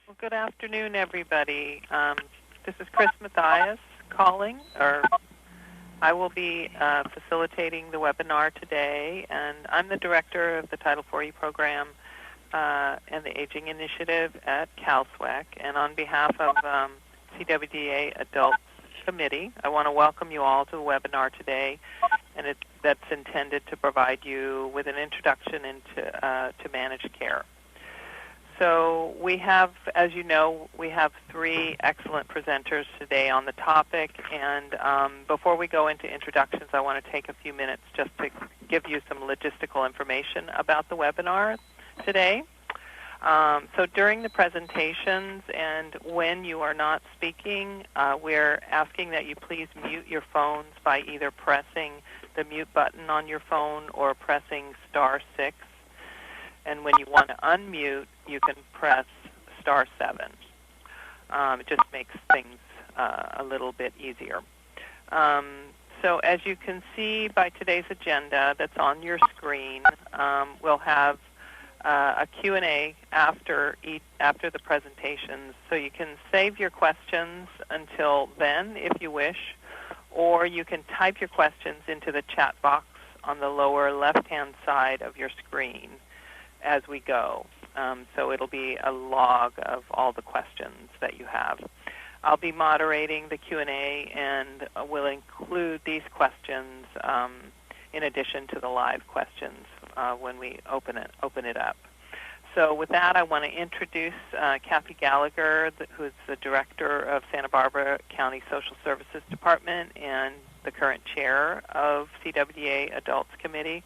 Well, good afternoon, everybody. This is Chris Mathias calling, or I will be facilitating the webinar today, and I'm the director of the Title 4E program and the Aging Initiative at CalSWEC. And on behalf of CWDA Adults Committee, I want to welcome you all to the webinar today, and that's intended to provide you with an introduction to managed care. So we have, as you know, we have three excellent presenters today on the topic, and before we go into introductions, I want to take a few minutes just to give you some logistical information about the webinar today. So during the presentations and when you are not speaking, we're asking that you please mute your phones by either pressing the mute button on your phone or pressing *6. And when you want to unmute, you can press *7. It just makes things a little bit easier. So as you can see by today's agenda that's on your screen, we'll have a Q&A after the presentations. So you can save your questions until then if you wish, or you can type your questions into the chat box on the lower left-hand side of your screen as we go. So it'll be a log of all the questions that you have. I'll be moderating the Q&A and will include these questions in addition to the live questions when we open it up. So with that, I want to introduce Kathy Gallagher, who's the Director of Santa Barbara County Social Services Department and the current chair of CWDA Adults Committee.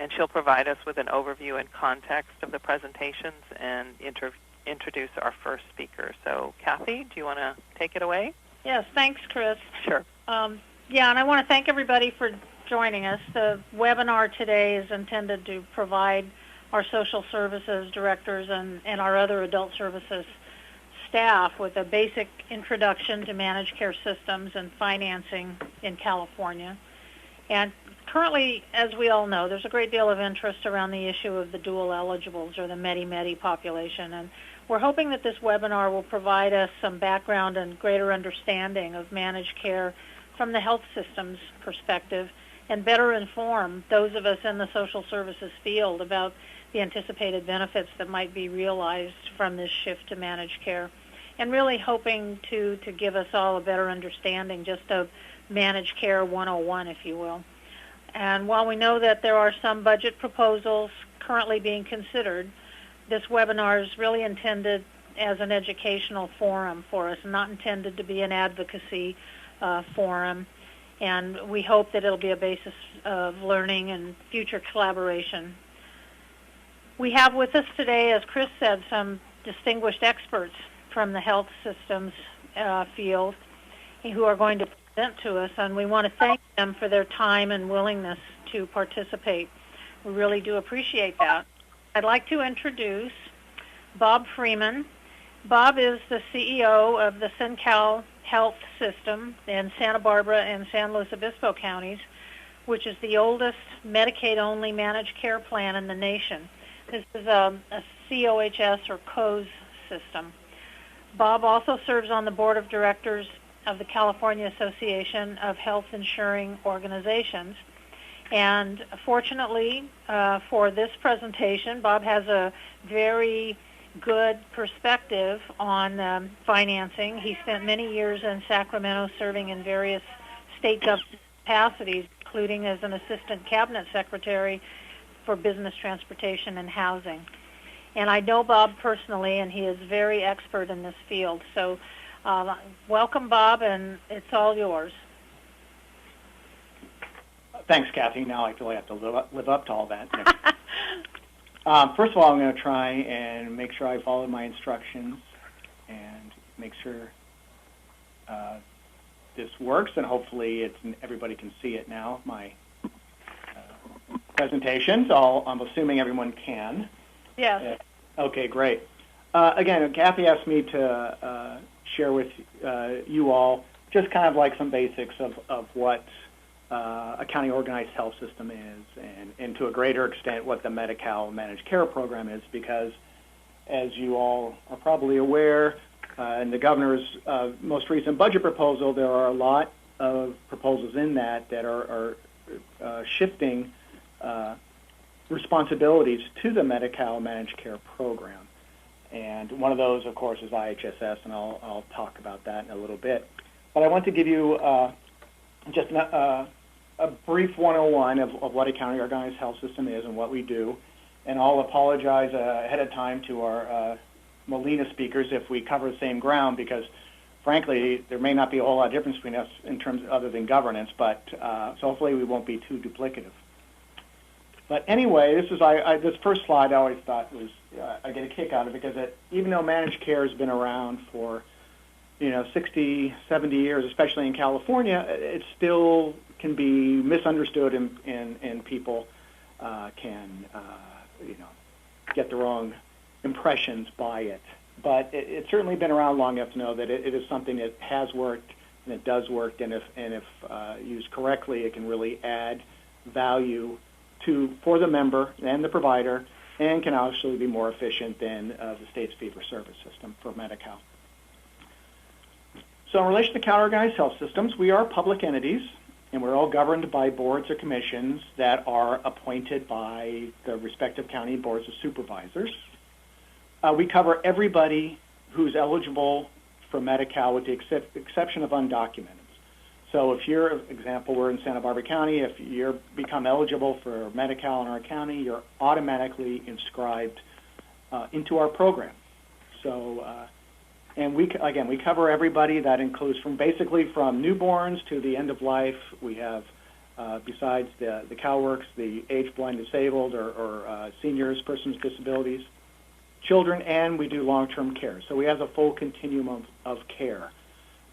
And she'll provide us with an overview and context of the presentations and introduce our first speaker. So, Kathy, do you want to take it away? Yes, thanks, Chris. Sure. Yeah, and I want to thank everybody for joining us. The webinar today is intended to provide our social services directors and our other adult services staff with a basic introduction to managed care systems and financing in California. And currently, as we all know, there's a great deal of interest around the issue of the dual eligibles or the Medi-Medi population, and we're hoping that this webinar will provide us some background and greater understanding of managed care from the health system's perspective and better inform those of us in the social services field about the anticipated benefits that might be realized from this shift to managed care, and really hoping to give us all a better understanding just of managed care 101, if you will. And while we know that there are some budget proposals currently being considered, this webinar is really intended as an educational forum for us, not intended to be an advocacy forum. And we hope that it'll be a basis of learning and future collaboration. We have with us today, as Chris said, some distinguished experts from the health systems field who are going to present to us, and we want to thank them for their time and willingness to participate. We really do appreciate that. I'd like to introduce Bob Freeman. Bob is the CEO of the SenCal Health System in Santa Barbara and San Luis Obispo counties, which is the oldest Medicaid-only managed care plan in the nation. This is a COHS or COS system. Bob also serves on the board of directors of the California Association of Health Insuring Organizations. And fortunately for this presentation, Bob has a very good perspective on financing. He spent many years in Sacramento serving in various state government capacities, including as an assistant cabinet secretary for business transportation and housing. And I know Bob personally, and he is very expert in this field. So welcome, Bob, and it's all yours. Thanks, Kathy. Now I feel I have to live up to all that. First of all, I'm going to try and make sure I follow my instructions and make sure this works, and hopefully everybody can see it now, my presentation. So I'm assuming everyone can. Yes. Okay, great. Again, Kathy asked me to share with you all just kind of like some basics of what a county organized health system is, and to a greater extent what the Medi-Cal managed care program is, because as you all are probably aware, in the governor's most recent budget proposal, there are a lot of proposals in that are shifting responsibilities to the Medi-Cal managed care program. And one of those, of course, is IHSS, and I'll talk about that in a little bit. But I want to give you just a brief 101 of what a county organized health system is and what we do. And I'll apologize ahead of time to our Molina speakers if we cover the same ground, because frankly, there may not be a whole lot of difference between us in terms of other than governance, but so hopefully we won't be too duplicative. But anyway, this first slide I always thought was, I get a kick out of it, because even though managed care has been around for 60, 70 years, especially in California, it still can be misunderstood, and people can get the wrong impressions by it. But it's certainly been around long enough to know that it is something that has worked, and it does work, and if used correctly, it can really add value for the member and the provider, and can actually be more efficient than the state's fee-for-service system for Medi-Cal. So in relation to county-organized health systems, we are public entities, and we're all governed by boards or commissions that are appointed by the respective county boards of supervisors. We cover everybody who's eligible for Medi-Cal with the exception of undocumented. So if you're, for example, we're in Santa Barbara County, if you become eligible for Medi-Cal in our county, you're automatically inscribed into our program. So, and we cover everybody. That includes basically from newborns to the end of life. We have, besides the CalWorks, the age blind disabled or seniors, persons with disabilities, children, and we do long-term care. So we have a full continuum of care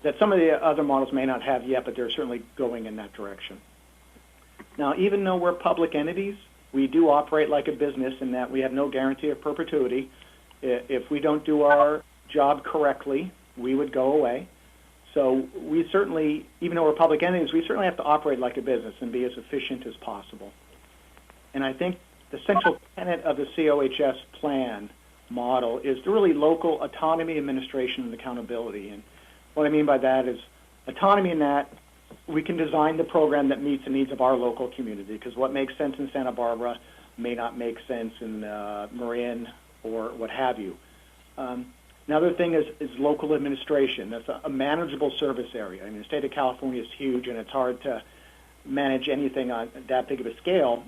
that some of the other models may not have yet, but they're certainly going in that direction. Now, even though we're public entities, we do operate like a business in that we have no guarantee of perpetuity. If we don't do our job correctly, we would go away. So we certainly, even though we're public entities, we certainly have to operate like a business and be as efficient as possible. And I think the central tenet of the COHS plan model is the really local autonomy, administration, and accountability. And what I mean by that is autonomy in that we can design the program that meets the needs of our local community, because what makes sense in Santa Barbara may not make sense in Marin or what have you. Another thing is local administration. That's a manageable service area. I mean, the state of California is huge, and it's hard to manage anything on that big of a scale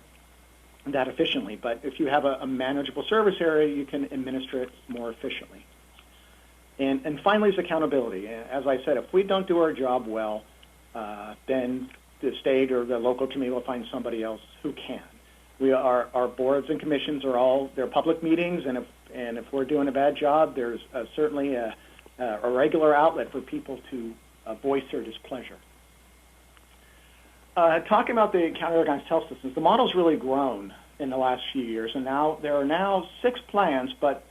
that efficiently. But if you have a manageable service area, you can administer it more efficiently. And finally is accountability. As I said, if we don't do our job well, then the state or the local community will find somebody else who can. Our boards and commissions they're public meetings, and if we're doing a bad job, there's certainly a regular outlet for people to voice their displeasure. Talking about the county organized health systems, the model's really grown in the last few years, and now there are now 6 plans, but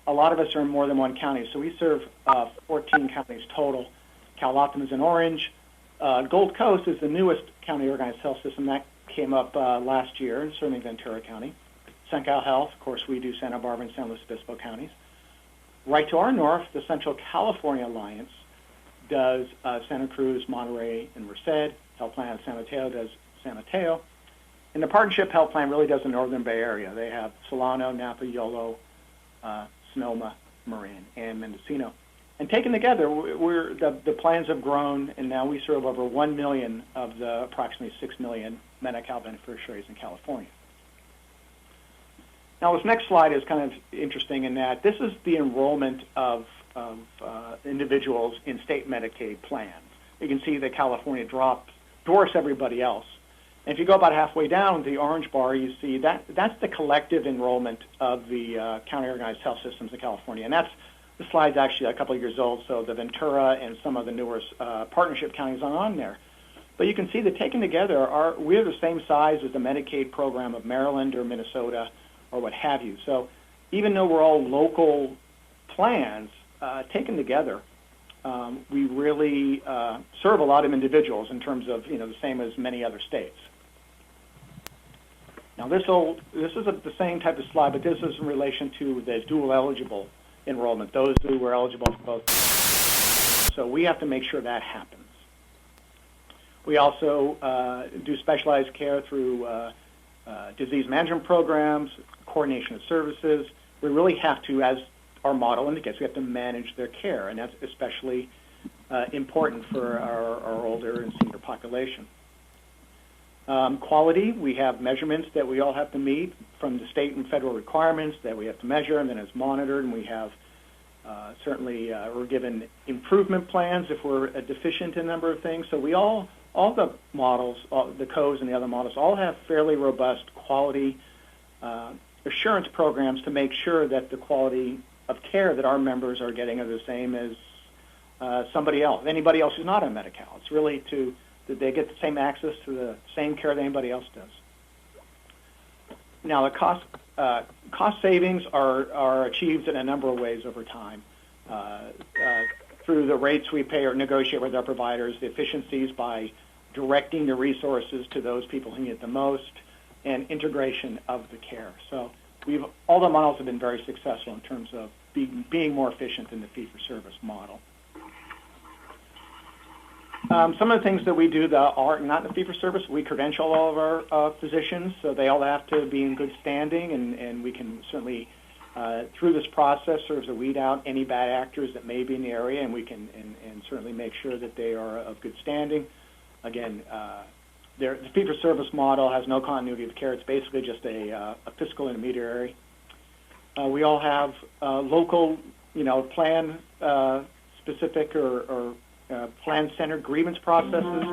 a lot of us are in more than one county. So we serve 14 counties total. Cal Optimum's in Orange. Gold Coast is the newest county organized health system that came up last year, serving Ventura County. SunCal Health, of course, we do Santa Barbara and San Luis Obispo counties. Right to our north, the Central California Alliance does Santa Cruz, Monterey, and Merced. Health Plan of San Mateo does San Mateo. And the Partnership Health Plan really does the Northern Bay Area. They have Solano, Napa, Yolo, Sonoma, Marin, and Mendocino. And taken together, the plans have grown, and now we serve over 1 million of the approximately 6 million Medi-Cal beneficiaries in California. Now, this next slide is kind of interesting in that this is the enrollment of individuals in state Medicaid plans. You can see that California dwarfs everybody else. And if you go about halfway down the orange bar, you see that's the collective enrollment of the county organized health systems in California. And the slide's actually a couple of years old, so the Ventura and some of the newer partnership counties are on there. But you can see that taken together, we're the same size as the Medicaid program of Maryland or Minnesota or what have you. So even though we're all local plans, taken together, we really serve a lot of individuals in terms of, the same as many other states. Now this is the same type of slide, but this is in relation to the dual eligible enrollment, those who were eligible for both. So we have to make sure that happens. We also do specialized care through disease management programs, coordination of services. We really have to, as our model indicates, we have to manage their care, and that's especially important for our older and senior population. Quality, we have measurements that we all have to meet from the state and federal requirements that we have to measure, and then it's monitored, and we have certainly we're given improvement plans if we're deficient in a number of things. So we all the models, the codes and the other models, all have fairly robust quality assurance programs to make sure that the quality of care that our members are getting are the same as somebody else, anybody else who's not on Medi-Cal. It's really that they get the same access to the same care that anybody else does. Now, the cost savings are achieved in a number of ways over time. Through the rates we pay or negotiate with our providers, the efficiencies by directing the resources to those people who need it the most, and integration of the care. So all the models have been very successful in terms of being more efficient than the fee-for-service model. Some of the things that we do that are not in the fee-for-service, we credential all of our physicians, so they all have to be in good standing, and we can certainly, through this process, serve to weed out any bad actors that may be in the area, and we can and certainly make sure that they are of good standing. Again, the fee-for-service model has no continuity of care. It's basically just a fiscal intermediary. We all have local, plan-specific or plan-centered grievance processes.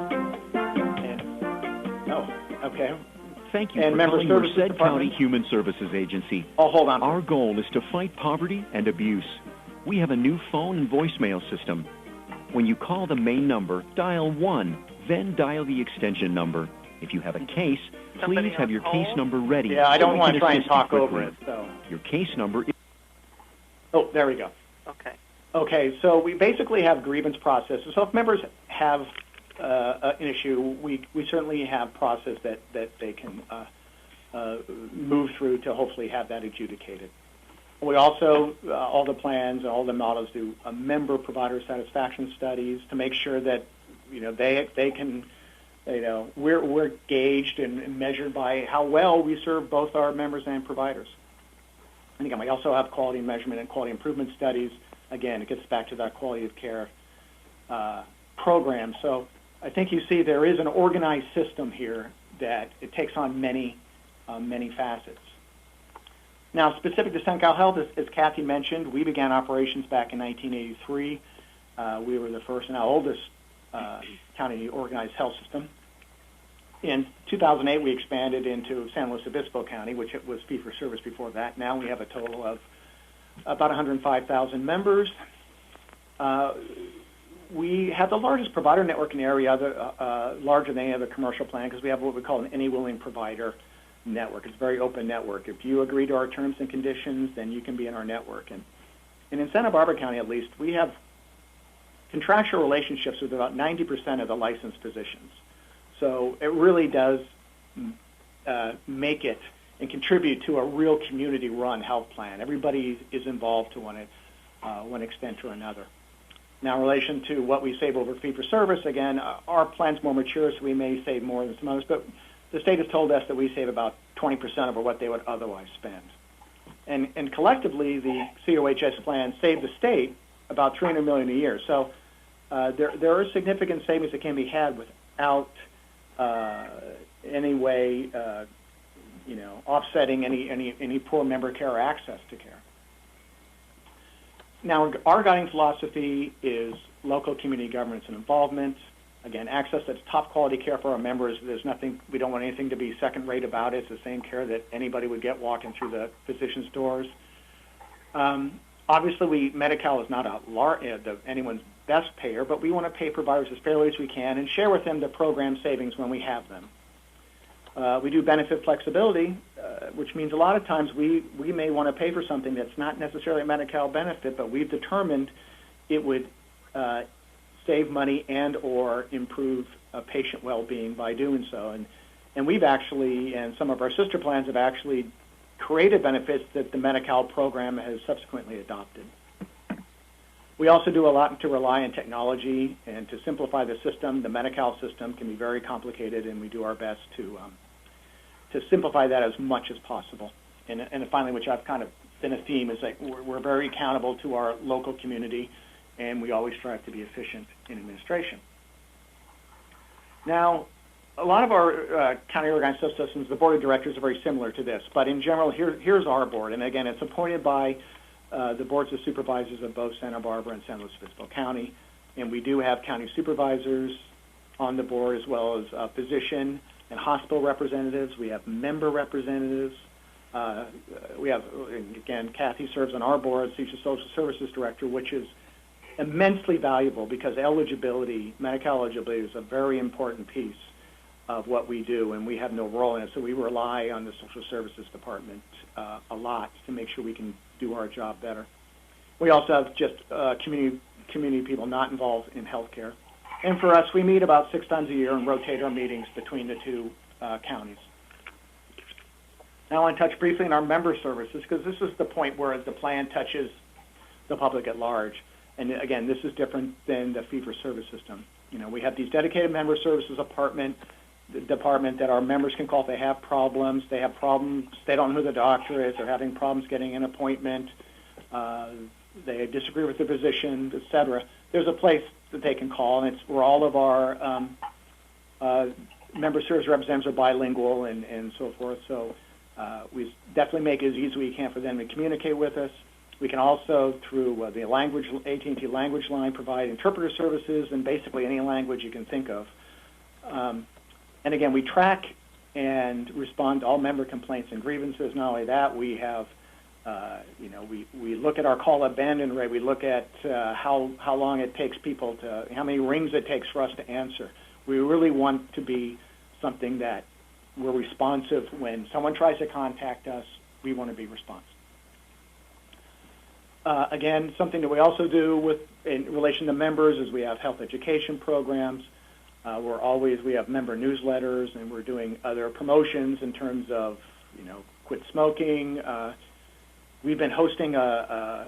Okay. Thank you for calling Merced County Human Services Agency. Oh, hold on. Our goal is to fight poverty and abuse. We have a new phone and voicemail system. When you call the main number, dial 1, then dial the extension number. If you have a case, please have your case number ready. Yeah, I don't want to try and talk over it. So. Your case number is... Oh, there we go. Okay. Okay, so we basically have grievance processes. So if members have an issue, we certainly have process that they can move through to hopefully have that adjudicated. We also, all the plans, all the models do member provider satisfaction studies to make sure that they can, we're gauged and measured by how well we serve both our members and providers. And again, we also have quality measurement and quality improvement studies. Again, it gets back to that quality of care program. So I think you see there is an organized system here that it takes on many facets. Now, specific to St. Cal Health, as Kathy mentioned, we began operations back in 1983. We were the first and now oldest county organized health system. In 2008, we expanded into San Luis Obispo County, which was fee-for-service before that. Now we have a total of about 105,000 members. We have the largest provider network in the area, larger than any other commercial plan, because we have what we call an any willing provider network. It's a very open network. If you agree to our terms and conditions, then you can be in our network. And in Santa Barbara County, at least, we have contractual relationships with about 90% of the licensed physicians. So it really does make it and contribute to a real community-run health plan. Everybody is involved to one extent or another. Now, in relation to what we save over fee-for-service, again, our plan's more mature, so we may save more than some others, but the state has told us that we save about 20% over what they would otherwise spend. And collectively, the COHS plan saved the state about $300 million a year. So there are significant savings that can be had without any way, offsetting any poor member care or access to care. Now, our guiding philosophy is local community governance and involvement. Again, access that's top quality care for our members. There's nothing, we don't want anything to be second rate about it. It's the same care that anybody would get walking through the physician's doors. Obviously, Medi-Cal is not anyone's best payer, but we want to pay providers as fairly as we can and share with them the program savings when we have them. We do benefit flexibility, which means a lot of times we may want to pay for something that's not necessarily a Medi-Cal benefit, but we've determined it would save money and or improve patient well-being by doing so. And we've actually, and some of our sister plans have actually created benefits that the Medi-Cal program has subsequently adopted. We also do a lot to rely on technology and to simplify the system. The Medi-Cal system can be very complicated, and we do our best to simplify that as much as possible. And finally, which I've kind of been a theme, is that we're very accountable to our local community, and we always strive to be efficient in administration. Now, a lot of our county organized systems, the board of directors are very similar to this, but in general, here's our board, and again, it's appointed by the boards of supervisors of both Santa Barbara and San Luis Obispo County, and we do have county supervisors on the board, as well as physician and hospital representatives. We have member representatives. We have, again, Kathy serves on our board. She's the social services director, which is immensely valuable because eligibility, Medi-Cal eligibility, is a very important piece of what we do, and we have no role in it. So we rely on the social services department a lot to make sure we can do our job better. We also have just community people not involved in healthcare. And for us, we meet about 6 times a year and rotate our meetings between the two counties. Now I want to touch briefly on our member services, because this is the point where the plan touches the public at large. And again, this is different than the fee-for-service system. You know, we have these dedicated member services department that our members can call if they have problems. They don't know who the doctor is. They're having problems getting an appointment. They disagree with the physician, et cetera. There's a place that they can call, and it's where all of our member service representatives are bilingual and so forth. So we definitely make it as easy as we can for them to communicate with us. We can also, through the AT&T language line, provide interpreter services in basically any language you can think of. And again, we track and respond to all member complaints and grievances. Not only that, we have, we look at our call abandon rate. We look at how long it takes people how many rings it takes for us to answer. We really want to be something that we're responsive. When someone tries to contact us, we want to be responsive. Again, something that we also do in relation to members is we have health education programs. We have member newsletters, and we're doing other promotions in terms of, quit smoking. We've been hosting a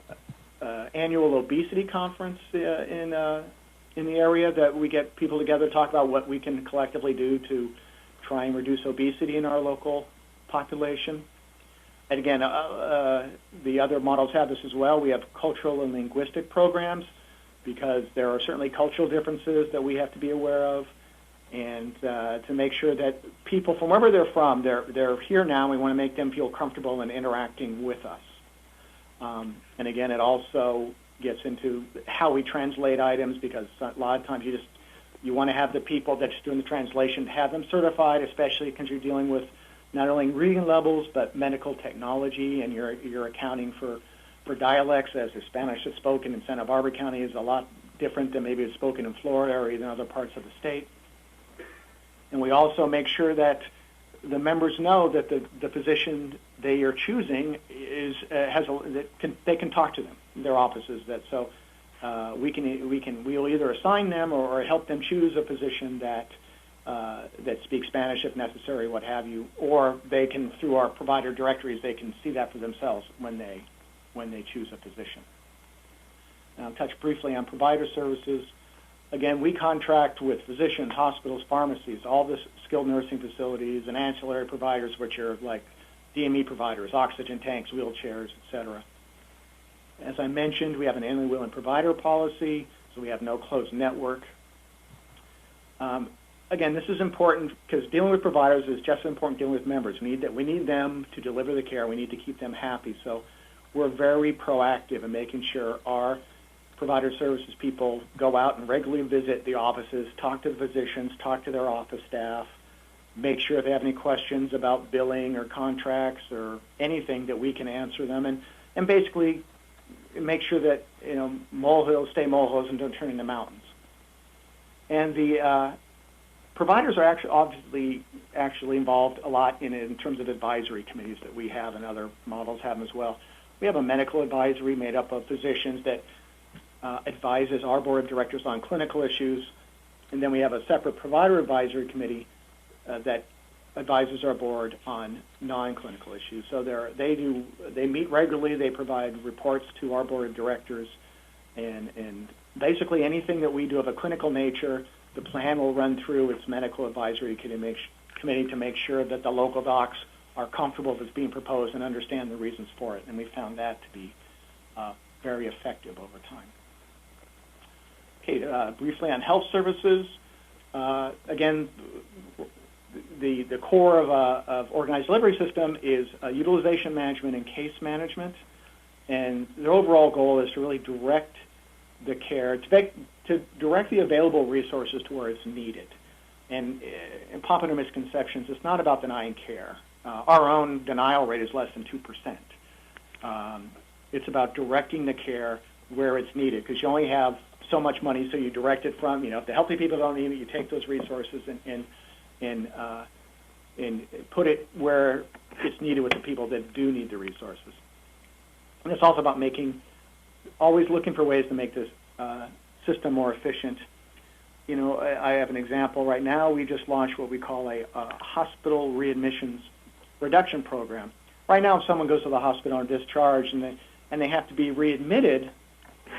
annual obesity conference in the area that we get people together to talk about what we can collectively do to try and reduce obesity in our local population. And again, the other models have this as well. We have cultural and linguistic programs because there are certainly cultural differences that we have to be aware of, and to make sure that people from wherever they're from, they're here now, and we want to make them feel comfortable in interacting with us. And again, it also gets into how we translate items, because a lot of times you want to have the people that's doing the translation, have them certified, especially because you're dealing with not only reading levels, but medical technology, and you're accounting for dialects, as the Spanish that's spoken in Santa Barbara County is a lot different than maybe it's spoken in Florida or even other parts of the state. And we also make sure that the members know that the physician they are choosing they can talk to them in their offices. We'll either assign them or help them choose a physician that speaks Spanish if necessary, what have you, or they can, through our provider directories, they can see that for themselves when they choose a physician. Now, I'll touch briefly on provider services. Again, we contract with physicians, hospitals, pharmacies, all the skilled nursing facilities, and ancillary providers, which are like DME providers, oxygen tanks, wheelchairs, et cetera. As I mentioned, we have an annually willing provider policy, so we have no closed network. Again, this is important because dealing with providers is just as important as dealing with members. We need them to deliver the care. We need to keep them happy. So we're very proactive in making sure our provider services people go out and regularly visit the offices, talk to the physicians, talk to their office staff, make sure if they have any questions about billing or contracts or anything that we can answer them, and basically make sure that molehills stay molehills and don't turn into mountains. And the providers are actually involved a lot in terms of advisory committees that we have, and other models have them as well. We have a medical advisory made up of physicians that advises our board of directors on clinical issues, and then we have a separate provider advisory committee that advises our board on non-clinical issues. So they meet regularly. They provide reports to our board of directors, and basically anything that we do of a clinical nature, the plan will run through its medical advisory committee to make sure that the local docs are comfortable with what's being proposed and understand the reasons for it. And we found that to be very effective over time. Okay, briefly on health services. Again, the core of organized delivery system is utilization management and case management. And the overall goal is to really direct the care, to direct the available resources to where it's needed. And in popular misconceptions, it's not about denying care. Our own denial rate is less than 2%. It's about directing the care where it's needed, because you only have so much money, so you direct it from, if the healthy people don't need it, you take those resources and put it where it's needed with the people that do need the resources. And it's also about always looking for ways to make this system more efficient. I have an example right now. We just launched what we call a hospital readmissions reduction program. Right now, if someone goes to the hospital and discharged and they have to be readmitted,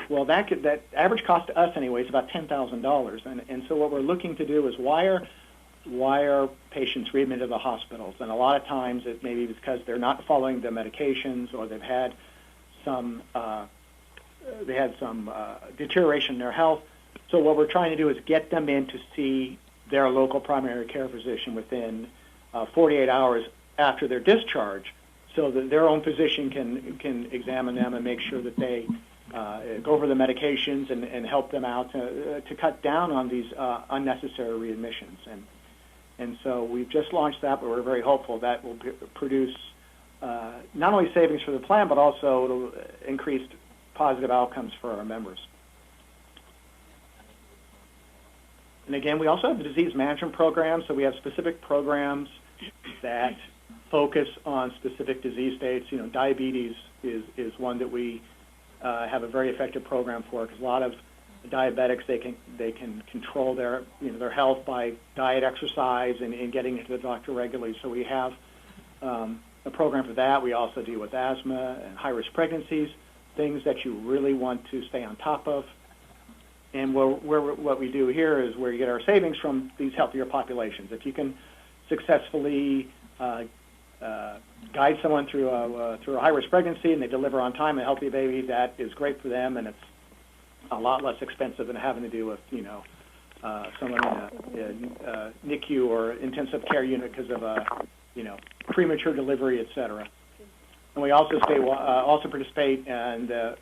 well, that average cost to us anyway is about $10,000. And so what we're looking to do is why are patients readmitted to the hospitals? And a lot of times it may be because they're not following the medications, or they've had some deterioration in their health. So what we're trying to do is get them in to see their local primary care physician within 48 hours after their discharge, so that their own physician can examine them and make sure that they go over the medications and help them out to cut down on these unnecessary readmissions. And so we've just launched that, but we're very hopeful that will produce not only savings for the plan, but also increased positive outcomes for our members. And again, we also have a disease management program, so we have specific programs that focus on specific disease states. Diabetes is one that we have a very effective program for, because a lot of diabetics, they can control their health by diet, exercise, and getting into the doctor regularly. So we have a program for that. We also deal with asthma and high-risk pregnancies, things that you really want to stay on top of. And what we do here is where you get our savings from these healthier populations. If you can successfully guide someone through a high-risk pregnancy and they deliver on time a healthy baby, that is great for them, and it's a lot less expensive than having to do with someone in a NICU or intensive care unit because of a premature delivery, et cetera. And we also participate in the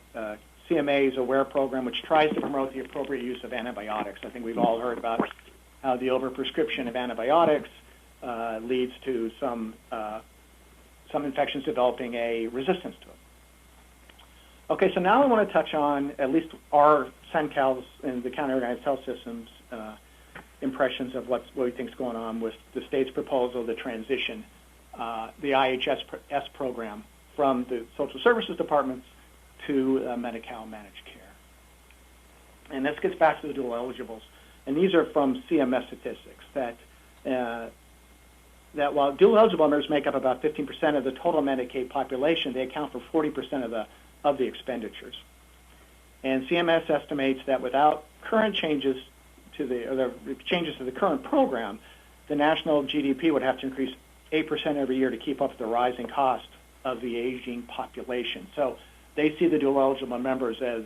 CMA's AWARE program, which tries to promote the appropriate use of antibiotics. I think we've all heard about how the overprescription of antibiotics leads to some infections developing a resistance to it. Okay, so now I want to touch on at least our CENCAL's and the County Organized Health Systems impressions of what we think is going on with the state's proposal to transition the IHS program from the social services departments to Medi-Cal managed care. And this gets back to the dual eligibles. And these are from CMS statistics that while dual eligible members make up about 15% of the total Medicaid population, they account for 40% of the expenditures. And CMS estimates that without current changes to the current program, the national GDP would have to increase 8% every year to keep up with the rising cost of the aging population. So they see the dual eligible members as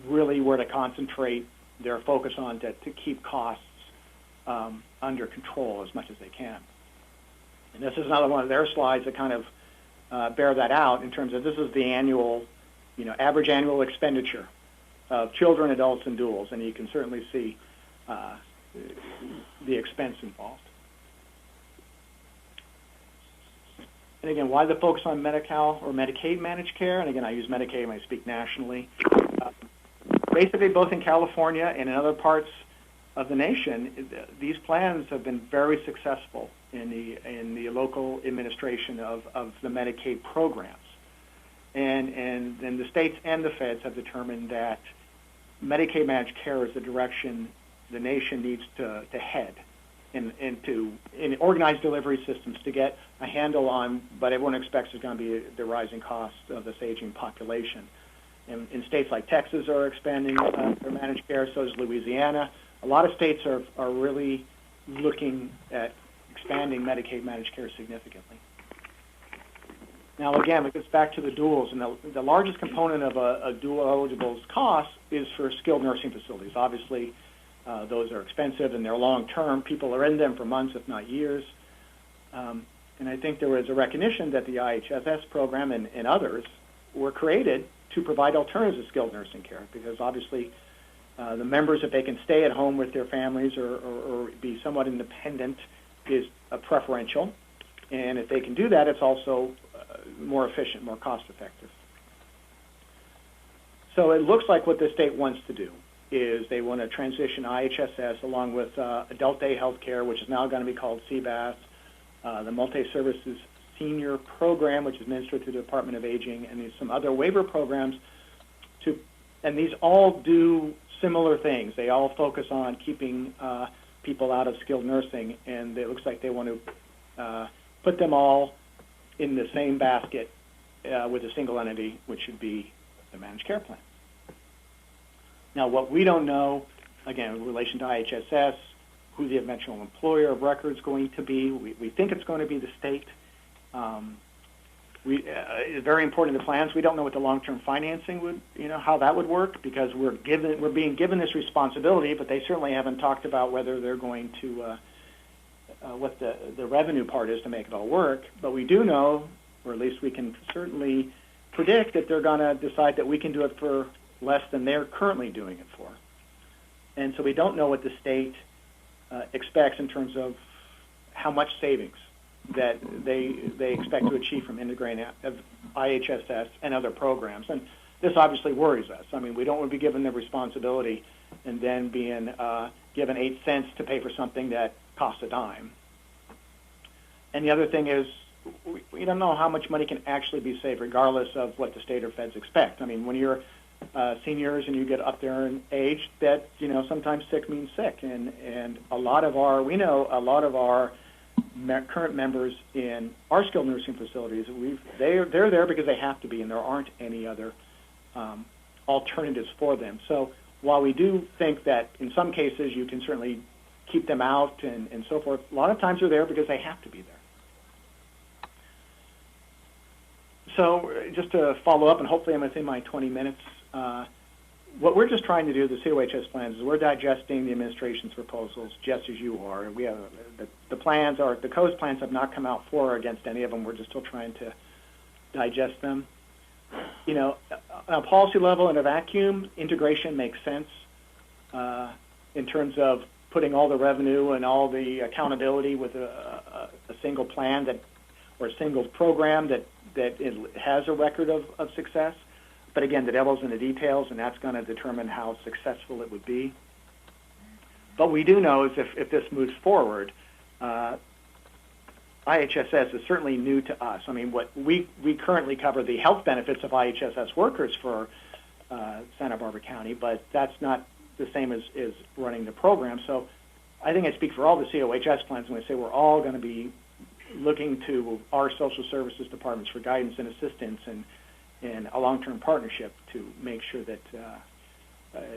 really where to concentrate their focus on to keep costs under control as much as they can. And this is another one of their slides that kind of bear that out in terms of this is the annual, average annual expenditure of children, adults, and duals, and you can certainly see the expense involved. And again, why the focus on Medi-Cal or Medicaid managed care? And again, I use Medicaid when I speak nationally. Basically, both in California and in other parts of the nation, these plans have been very successful in the local administration of the Medicaid programs. And the states and the feds have determined that Medicaid managed care is the direction the nation needs to head. in organized delivery systems to get a handle on what everyone expects is going to be the rising cost of this aging population. In states like Texas are expanding their managed care, so is Louisiana. A lot of states are really looking at expanding Medicaid managed care significantly. Now, again, it gets back to the duals, and the largest component of a dual eligible's cost is for skilled nursing facilities. Obviously, those are expensive and they're long-term. People are in them for months, if not years. And I think there was a recognition that the IHSS program and others were created to provide alternatives to skilled nursing care, because obviously the members, if they can stay at home with their families or be somewhat independent, is preferential. And if they can do that, it's also more efficient, more cost-effective. So it looks like what the state wants to do is they want to transition IHSS along with adult day health care, which is now going to be called CBAS, the multi-services senior program, which is administered through the Department of Aging, and there's some other waiver programs. And these all do similar things. They all focus on keeping people out of skilled nursing, and it looks like they want to put them all in the same basket with a single entity, which should be the managed care plan. Now, what we don't know, again, in relation to IHSS, who the eventual employer of record is going to be. We think it's going to be the state. It's very important to the plans. We don't know what the long-term financing would, how that would work, because we're being given this responsibility, but they certainly haven't talked about whether they're going to, what the revenue part is to make it all work. But we do know, or at least we can certainly predict, that they're going to decide that we can do it for less than they're currently doing it for. And so we don't know what the state expects in terms of how much savings that they expect to achieve from integrating IHSS and other programs. And this obviously worries us. I mean, we don't want to be given the responsibility and then being given 8 cents to pay for something that costs a dime. And the other thing is, we don't know how much money can actually be saved regardless of what the state or feds expect. I mean, when you're seniors and you get up there in age, that sometimes sick means sick, and a lot of our current members in our skilled nursing facilities, they're there because they have to be, and there aren't any other alternatives for them. So while we do think that in some cases you can certainly keep them out and so forth, a lot of times they're there because they have to be there. So just to follow up, and hopefully I'm within my 20 minutes, what we're just trying to do, the COHS plans, is we're digesting the administration's proposals just as you are. We have the plans, or the COHS plans have not come out for or against any of them. We're just still trying to digest them. On a policy level, in a vacuum, integration makes sense in terms of putting all the revenue and all the accountability with a single plan or a single program that it has a record of success. But again, the devil's in the details, and that's going to determine how successful it would be. But we do know is if this moves forward, IHSS is certainly new to us. I mean, what we currently cover the health benefits of IHSS workers for Santa Barbara County, but that's not the same as running the program. So I think I speak for all the COHS plans when I say we're all going to be looking to our social services departments for guidance and assistance and a long-term partnership to make sure that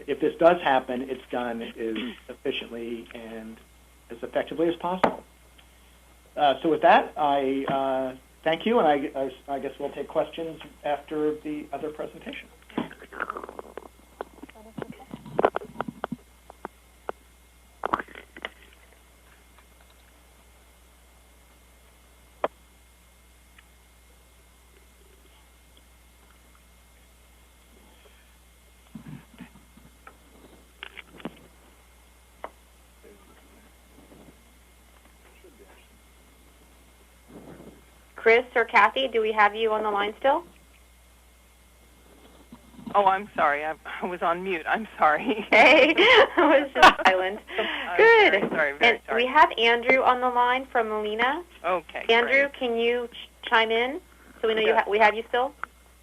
if this does happen, it's done as efficiently and as effectively as possible. So with that, I thank you, and I guess we'll take questions after the other presentation. Chris or Kathy, do we have you on the line still? Oh, I'm sorry. I was on mute. I'm sorry. Hey, I was just silent. Good. Very and sorry. We have Andrew on the line from Molina. Okay. Andrew, great. can you chime in so we know Yes. we have you still?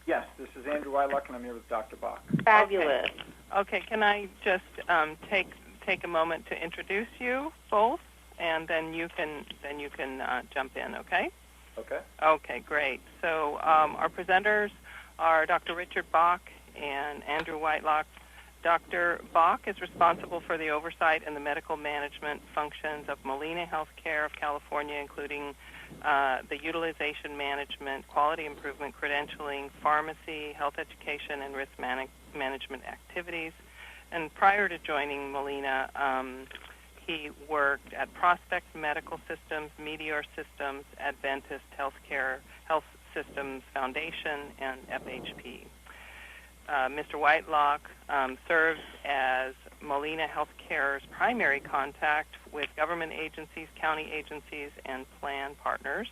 Yes, this is Andrew Wyluck, and I'm here with Dr. Bach. Fabulous. Okay. Can I just take a moment to introduce you both? and then you can jump in. Okay. Okay. Okay, great. So our presenters are Dr. Richard Bach and Andrew Whitelock. Dr. Bach is responsible for the oversight and the medical management functions of Molina Healthcare of California, including the utilization management, quality improvement, credentialing, pharmacy, health education, and risk management activities. And prior to joining Molina, he worked at Prospect Medical Systems, Meteor Systems, Adventist Health Systems Foundation, and FHP. Mr. Whitelock serves as Molina Healthcare's primary contact with government agencies, county agencies, and plan partners.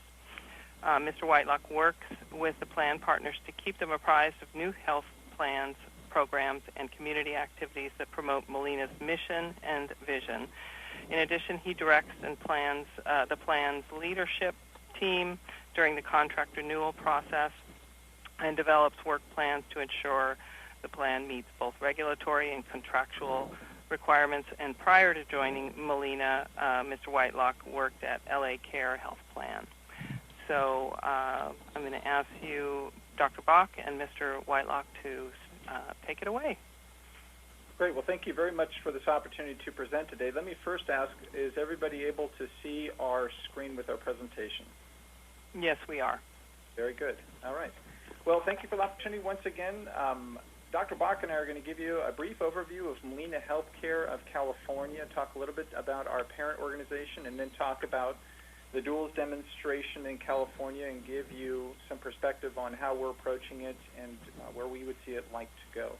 Mr. Whitelock works with the plan partners to keep them apprised of new health plans, programs, and community activities that promote Molina's mission and vision. In addition, he directs and plans the plan's leadership team during the contract renewal process and develops work plans to ensure the plan meets both regulatory and contractual requirements. And prior to joining Molina, Mr. Whitelock worked at LA Care Health Plan. So I'm going to ask you, Dr. Bach and Mr. Whitelock, to take it away. Great. Well, thank you very much for this opportunity to present today. Let me first ask, is everybody able to see our screen with our presentation? Yes, we are. Very good. All right. Well, thank you for the opportunity once again. Dr. Bach and I are going to give you a brief overview of Molina Healthcare of California, talk a little bit about our parent organization, and then talk about the duals demonstration in California and give you some perspective on how we're approaching it and where we would see it like to go.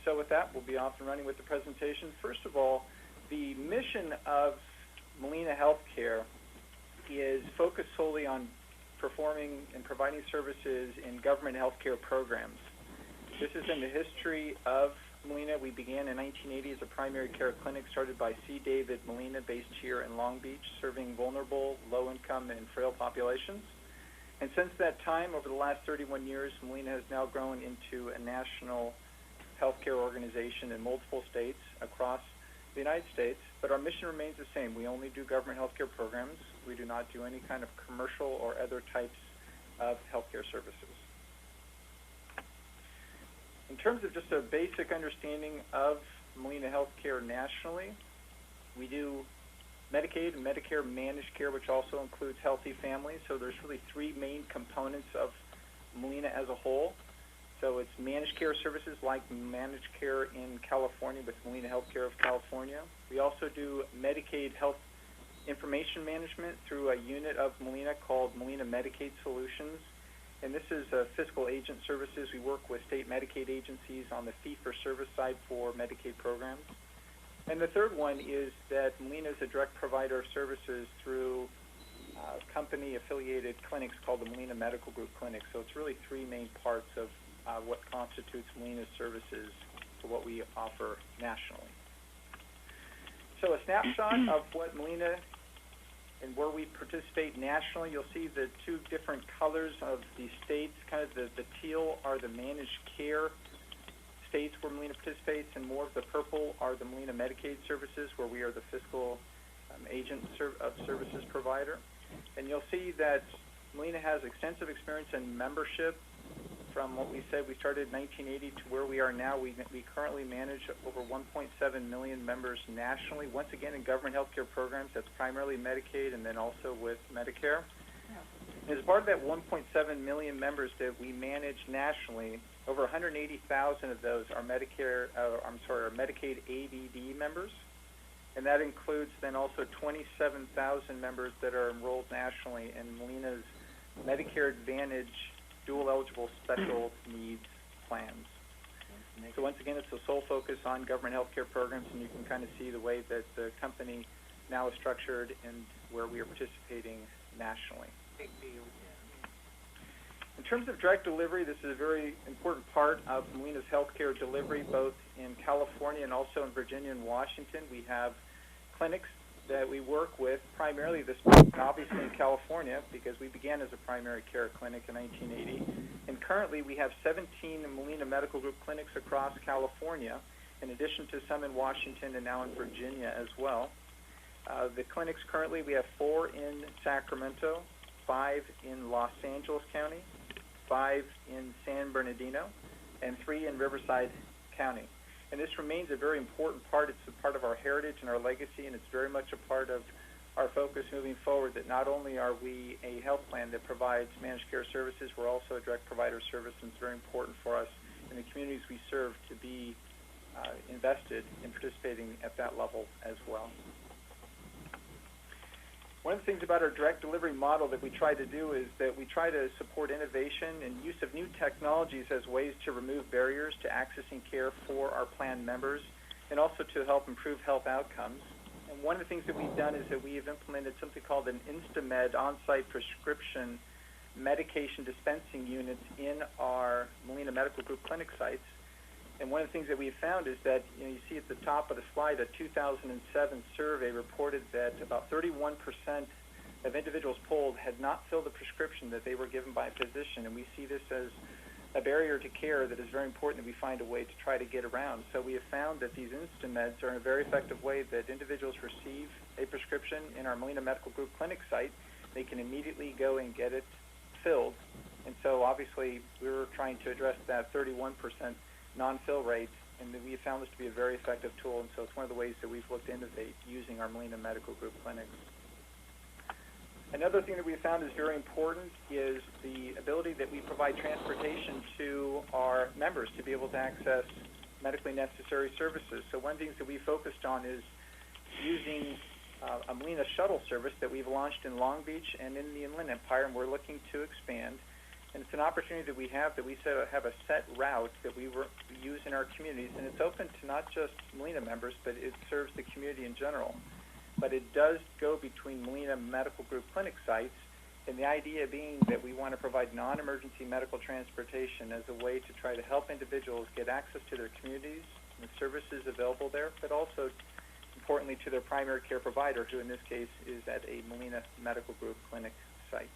So with that, we'll be off and running with the presentation. First of all, the mission of Molina Healthcare is focused solely on performing and providing services in government healthcare programs. This is in the history of Molina. We began in 1980 as a primary care clinic started by C. David Molina, based here in Long Beach, serving vulnerable, low-income, and frail populations. And since that time, over the last 31 years, Molina has now grown into a national healthcare organization in multiple states across the United States, but our mission remains the same. We only do government healthcare programs. We do not do any kind of commercial or other types of healthcare services. In terms of just a basic understanding of Molina Healthcare nationally, we do Medicaid and Medicare managed care, which also includes healthy families. So there's really three main components of Molina as a whole. So it's managed care services like managed care in California with Molina Healthcare of California. We also do Medicaid health information management through a unit of Molina called Molina Medicaid Solutions. And this is fiscal agent services. We work with state Medicaid agencies on the fee-for-service side for Medicaid programs. And the third one is that Molina is a direct provider of services through company-affiliated clinics called the Molina Medical Group Clinic. So it's really three main parts of what constitutes Molina's services to what we offer nationally. So a snapshot of what Molina and where we participate nationally, you'll see the two different colors of the states. Kind of the teal are the managed care states where Molina participates, and more of the purple are the Molina Medicaid services, where we are the fiscal agent of services provider. And you'll see that Molina has extensive experience in membership. From what we said, we started in 1980 to where we are now. We currently manage over 1.7 million members nationally, once again in government healthcare programs. That's primarily Medicaid and then also with Medicare. Yeah. As part of that 1.7 million members that we manage nationally, over 180,000 of those are Medicaid ABD members, and that includes then also 27,000 members that are enrolled nationally in Molina's Medicare Advantage dual-eligible special needs plans. So once again, it's a sole focus on government healthcare programs, and you can kind of see the way that the company now is structured and where we are participating nationally. In terms of direct delivery, this is a very important part of Molina's healthcare delivery, both in California and also in Virginia and Washington. We have clinics that we work with, primarily this and obviously in California, because we began as a primary care clinic in 1980. And currently we have 17 Molina Medical Group clinics across California, in addition to some in Washington and now in Virginia as well. The clinics currently, we have 4 in Sacramento, 5 in Los Angeles County, 5 in San Bernardino, and 3 in Riverside County. And this remains a very important part. It's a part of our heritage and our legacy, and it's very much a part of our focus moving forward, that not only are we a health plan that provides managed care services, we're also a direct provider service, and it's very important for us in the communities we serve to be invested in participating at that level as well. One of the things about our direct delivery model that we try to do is that we try to support innovation and use of new technologies as ways to remove barriers to accessing care for our plan members, and also to help improve health outcomes. And one of the things that we've done is that we have implemented something called an InstaMed on-site prescription medication dispensing units in our Molina Medical Group clinic sites. And one of the things that we've found is that, you see at the top of the slide, a 2007 survey reported that about 31% of individuals polled had not filled the prescription that they were given by a physician. And we see this as a barrier to care that is very important that we find a way to try to get around. So we have found that these InstaMeds are a very effective way that individuals receive a prescription in our Molina Medical Group clinic site. They can immediately go and get it filled. And so obviously we're trying to address that 31% non-fill rate, and we have found this to be a very effective tool, and so it's one of the ways that we've looked to innovate using our Molina Medical Group clinics. Another thing that we have found is very important is the ability that we provide transportation to our members to be able to access medically necessary services. So one of the things that we focused on is using a Molina shuttle service that we've launched in Long Beach and in the Inland Empire, and we're looking to expand. And it's an opportunity that we have have a set route that we use in our communities, and it's open to not just Molina members, but it serves the community in general. But it does go between Molina Medical Group clinic sites, and the idea being that we want to provide non-emergency medical transportation as a way to try to help individuals get access to their communities and the services available there, but also, importantly, to their primary care provider, who in this case is at a Molina Medical Group clinic site.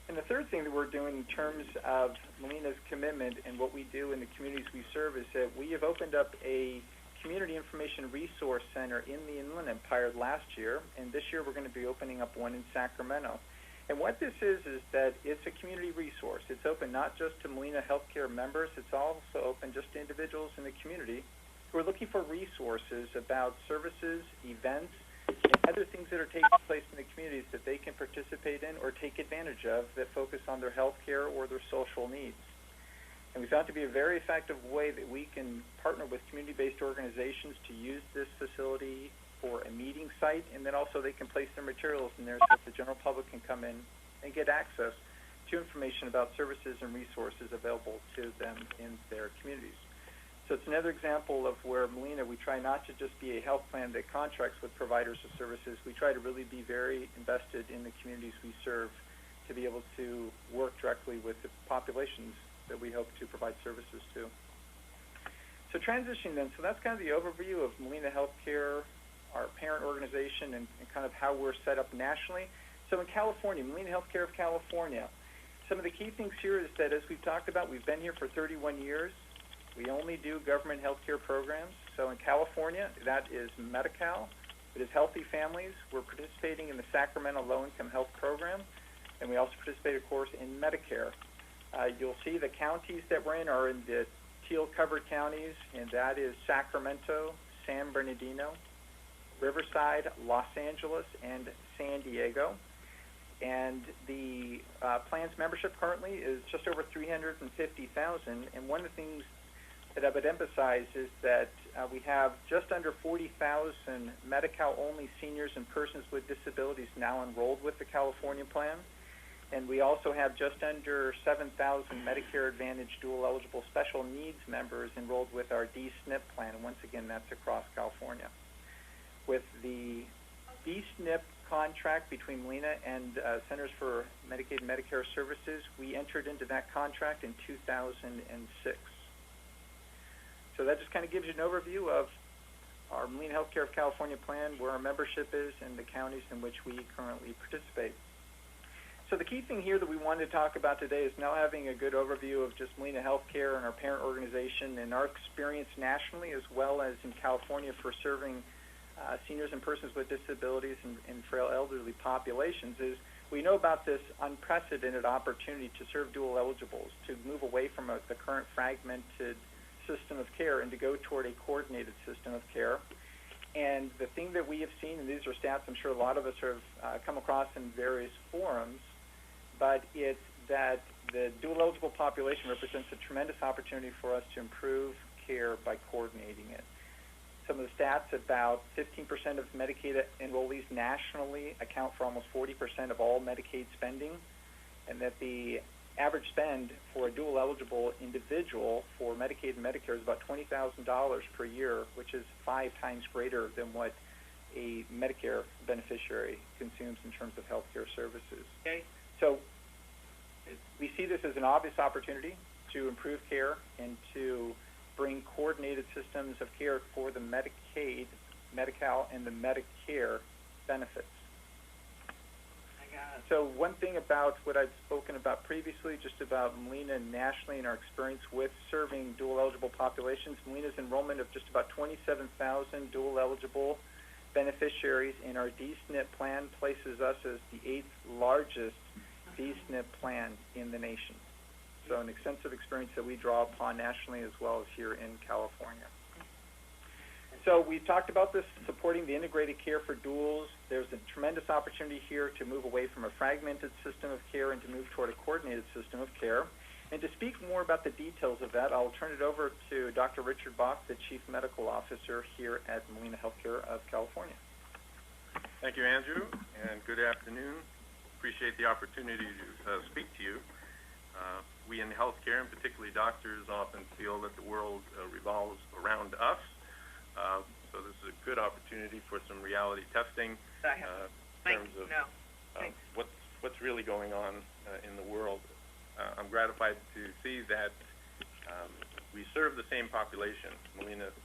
And the third thing that we're doing in terms of Molina's commitment and what we do in the communities we serve is that we have opened up a Community Information Resource Center in the Inland Empire last year, and this year we're going to be opening up one in Sacramento. And what this is that it's a community resource. It's open not just to Molina Healthcare members, it's also open just to individuals in the community who are looking for resources about services, events, and other things that are taking place in the communities that they can participate in or take advantage of that focus on their health care or their social needs. And we found to be a very effective way that we can partner with community-based organizations to use this facility for a meeting site, and then also they can place their materials in there so that the general public can come in and get access to information about services and resources available to them in their communities. So it's another example of where Molina, we try not to just be a health plan that contracts with providers of services. We try to really be very invested in the communities we serve to be able to work directly with the populations that we hope to provide services to. So transitioning then, so that's kind of the overview of Molina Healthcare, our parent organization, and kind of how we're set up nationally. So in California, Molina Healthcare of California, some of the key things here is that, as we've talked about, we've been here for 31 years. We only do government health care programs. So in California, that is Medi-Cal. It is Healthy Families. We're participating in the Sacramento Low-Income Health Program, and we also participate, of course, in Medicare. You'll see the counties that we're in are in the teal-covered counties, and that is Sacramento, San Bernardino, Riverside, Los Angeles, and San Diego. And the plan's membership currently is just over 350,000, and one of the things that I would emphasize is that we have just under 40,000 Medi-Cal-only seniors and persons with disabilities now enrolled with the California plan. And we also have just under 7,000 Medicare Advantage dual-eligible special needs members enrolled with our D-SNP plan. And once again, that's across California. With the D-SNP contract between Molina and Centers for Medicaid and Medicare Services, we entered into that contract in 2006. So that just kind of gives you an overview of our Molina Healthcare of California plan, where our membership is, and the counties in which we currently participate. So the key thing here that we wanted to talk about today is now having a good overview of just Molina Healthcare and our parent organization and our experience nationally as well as in California for serving seniors and persons with disabilities and frail elderly populations is we know about this unprecedented opportunity to serve dual eligibles, to move away from the current fragmented system of care and to go toward a coordinated system of care. And the thing that we have seen, and these are stats I'm sure a lot of us have come across in various forums, but it's that the dual eligible population represents a tremendous opportunity for us to improve care by coordinating it. Some of the stats, about 15% of Medicaid enrollees nationally account for almost 40% of all Medicaid spending, and that the average spend for a dual eligible individual for Medicaid and Medicare is about $20,000 per year, which is 5 times greater than what a Medicare beneficiary consumes in terms of health care services. Okay. So we see this as an obvious opportunity to improve care and to bring coordinated systems of care for the Medicaid, Medi-Cal, and the Medicare benefits. So one thing about what I've spoken about previously, just about Molina nationally and our experience with serving dual eligible populations, Molina's enrollment of just about 27,000 dual eligible beneficiaries in our D-SNP plan places us as the 8th largest D-SNP plan in the nation. So an extensive experience that we draw upon nationally as well as here in California. So we've talked about this, supporting the integrated care for duals. There's a tremendous opportunity here to move away from a fragmented system of care and to move toward a coordinated system of care. And to speak more about the details of that, I'll turn it over to Dr. Richard Bach, the Chief Medical Officer here at Molina Healthcare of California. Thank you, Andrew, and good afternoon. Appreciate the opportunity to speak to you. We in healthcare, and particularly doctors, often feel that the world revolves around us. So this is a good opportunity for some reality testing in terms of what's really going on in the world. I'm gratified to see that we serve the same population. Molina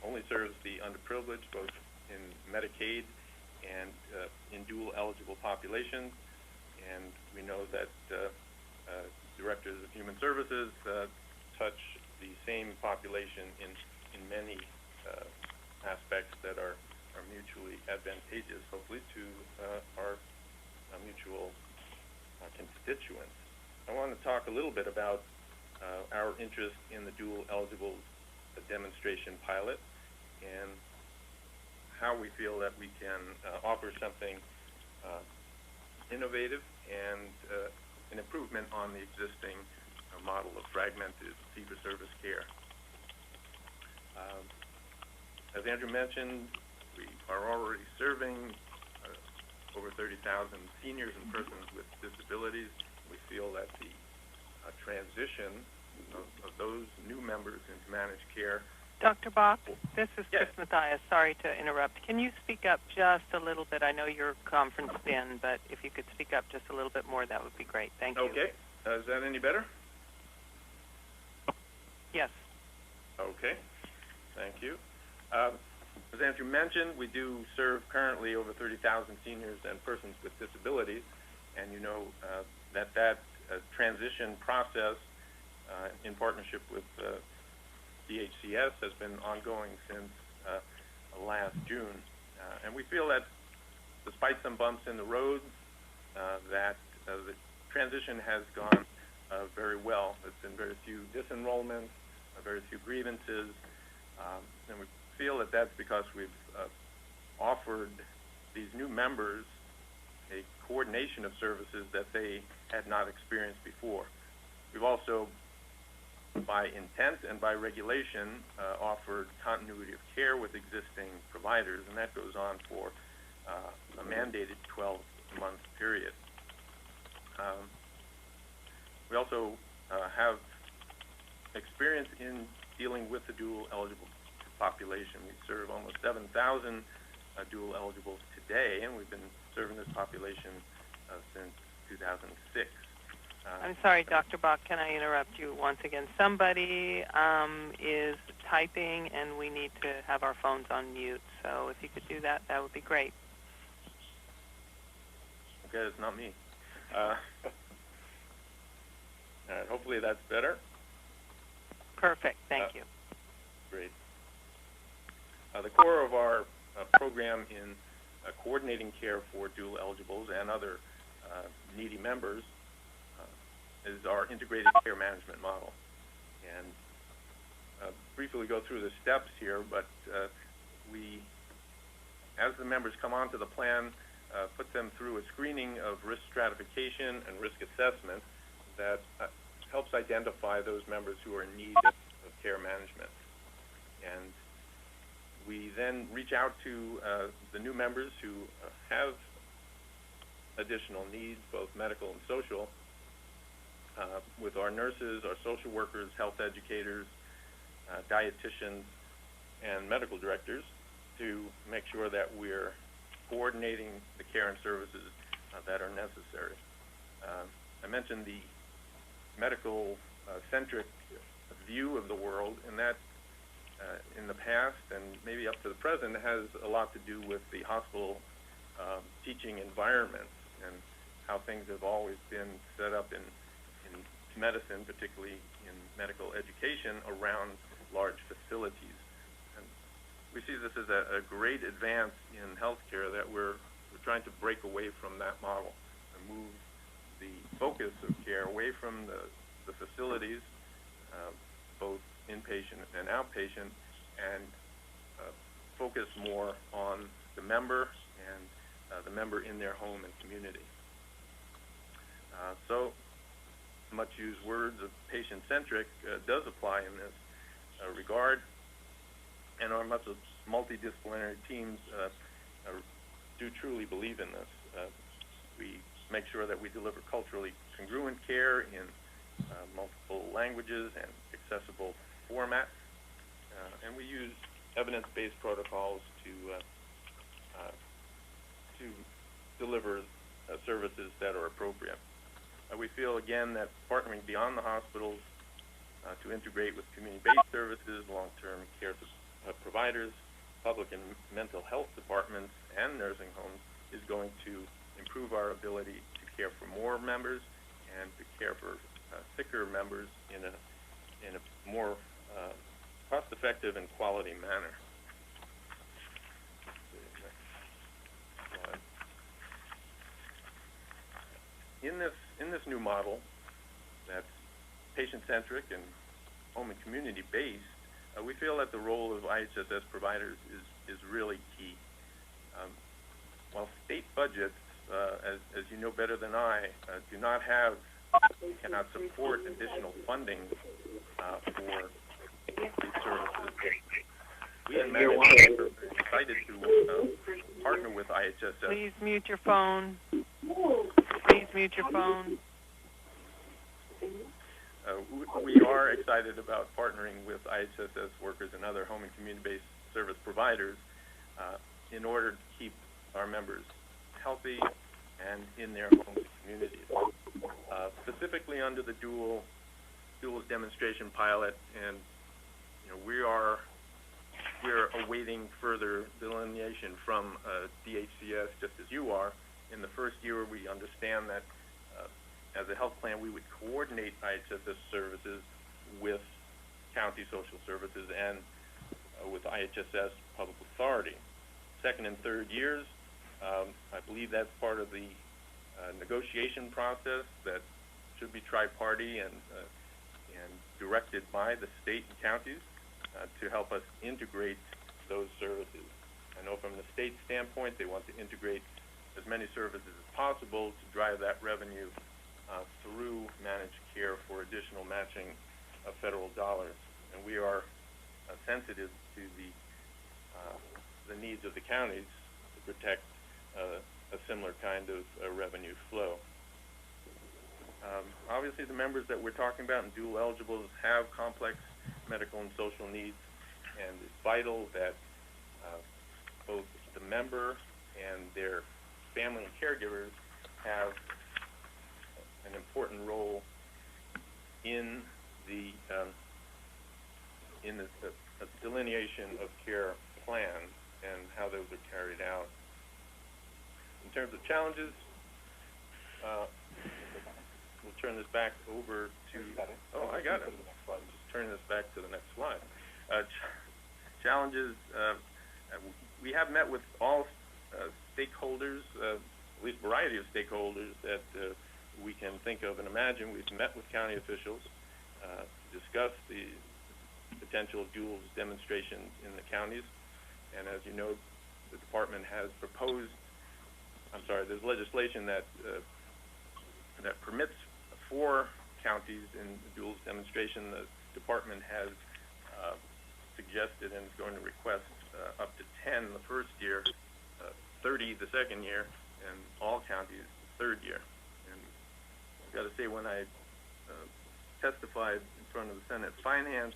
only serves the underprivileged, both in Medicaid and in dual eligible populations. And we know that directors of human services touch the same population in many aspects that are mutually advantageous, hopefully, to our mutual constituents. I want to talk a little bit about our interest in the dual eligible demonstration pilot and how we feel that we can offer something innovative and an improvement on the existing model of fragmented fee-for-service care. As Andrew mentioned, we are already serving over 30,000 seniors and persons with disabilities. We feel that the transition of those new members into managed care. Dr. Bach, this is Chris Mathias. Sorry to interrupt. Can you speak up just a little bit? I know you're conferenced in, but if you could speak up just a little bit more, that would be great. Thank you. Okay. Is that any better? Yes. Okay. Thank you. As Andrew mentioned, we do serve currently over 30,000 seniors and persons with disabilities, and you know that transition process in partnership with DHCS has been ongoing since last June. And we feel that despite some bumps in the road, that the transition has gone very well. There's been very few disenrollments, very few grievances, and we feel that that's because we've offered these new members a coordination of services that they had not experienced before. We've also, by intent and by regulation, offered continuity of care with existing providers, and that goes on for a mandated 12-month period. We also have experience in dealing with the dual eligible population. We serve almost 7,000 dual eligibles today, and we've been serving this population since 2006. I'm sorry, Dr. Bach, can I interrupt you once again? Somebody is typing, and we need to have our phones on mute. So if you could do that, that would be great. Okay, it's not me. Hopefully that's better. Perfect. Thank you. Great. The core of our program in coordinating care for dual eligibles and other needy members is our integrated care management model. And briefly go through the steps here, but we, as the members come onto the plan, put them through a screening of risk stratification and risk assessment that helps identify those members who are in need of care management. And we then reach out to the new members who have additional needs, both medical and social, with our nurses, our social workers, health educators, dietitians, and medical directors to make sure that we're coordinating the care and services that are necessary. I mentioned the medical-centric view of the world, and that in the past and maybe up to the present has a lot to do with the hospital teaching environments and how things have always been set up in medicine, particularly in medical education, around large facilities. And we see this as a great advance in healthcare, that we're trying to break away from that model and move the focus of care away from the facilities, both inpatient and outpatient, and focus more on the member and the member in their home and community. So much used words of patient-centric does apply in this regard, and our multidisciplinary teams do truly believe in this. We make sure that we deliver culturally congruent care in multiple languages and accessible formats, and we use evidence-based protocols to deliver services that are appropriate. We feel, again, that partnering beyond the hospitals to integrate with community-based services, long-term care providers, public and mental health departments, and nursing homes is going to improve our ability to care for more members and to care for sicker members in a more cost-effective and quality manner. In this new model that's patient-centric and home and community-based, we feel that the role of IHSS providers is really key. While state budgets, as you know better than I, cannot support additional funding for these services, we in Medicare are excited to partner with IHSS. Please mute your phone. Please mute your phone. We are excited about partnering with IHSS workers and other home and community-based service providers in order to keep our members healthy and in their homes and communities. Specifically under the duals demonstration pilot, and we're awaiting further delineation from DHCS, just as you are. In the first year, we understand that as a health plan, we would coordinate IHSS services with county social services and with IHSS public authority. Second and third years, I believe that's part of the negotiation process that should be tri-party and directed by the state and counties to help us integrate those services. I know from the state standpoint, they want to integrate as many services as possible to drive that revenue through managed care for additional matching of federal dollars. And we are sensitive to the needs of the counties to protect a similar kind of revenue flow. Obviously, the members that we're talking about in dual eligibles have complex medical and social needs, and it's vital that both the member and their family and caregivers have an important role in the delineation of care plans and how those are carried out. In terms of challenges, we'll turn this back over to. Oh, I got it. Just turn this back to the next slide. Challenges. We we have met with all stakeholders, at least a variety of stakeholders that we can think of and imagine. We've met with county officials to discuss the potential duals demonstrations in the counties. And as you know, the department has proposed, there's legislation that that permits 4 counties in the duals demonstration. The department has suggested and is going to request up to 10 the first year, 30 the second year, and all counties the third year. And I've got to say, when I testified in front of the Senate Finance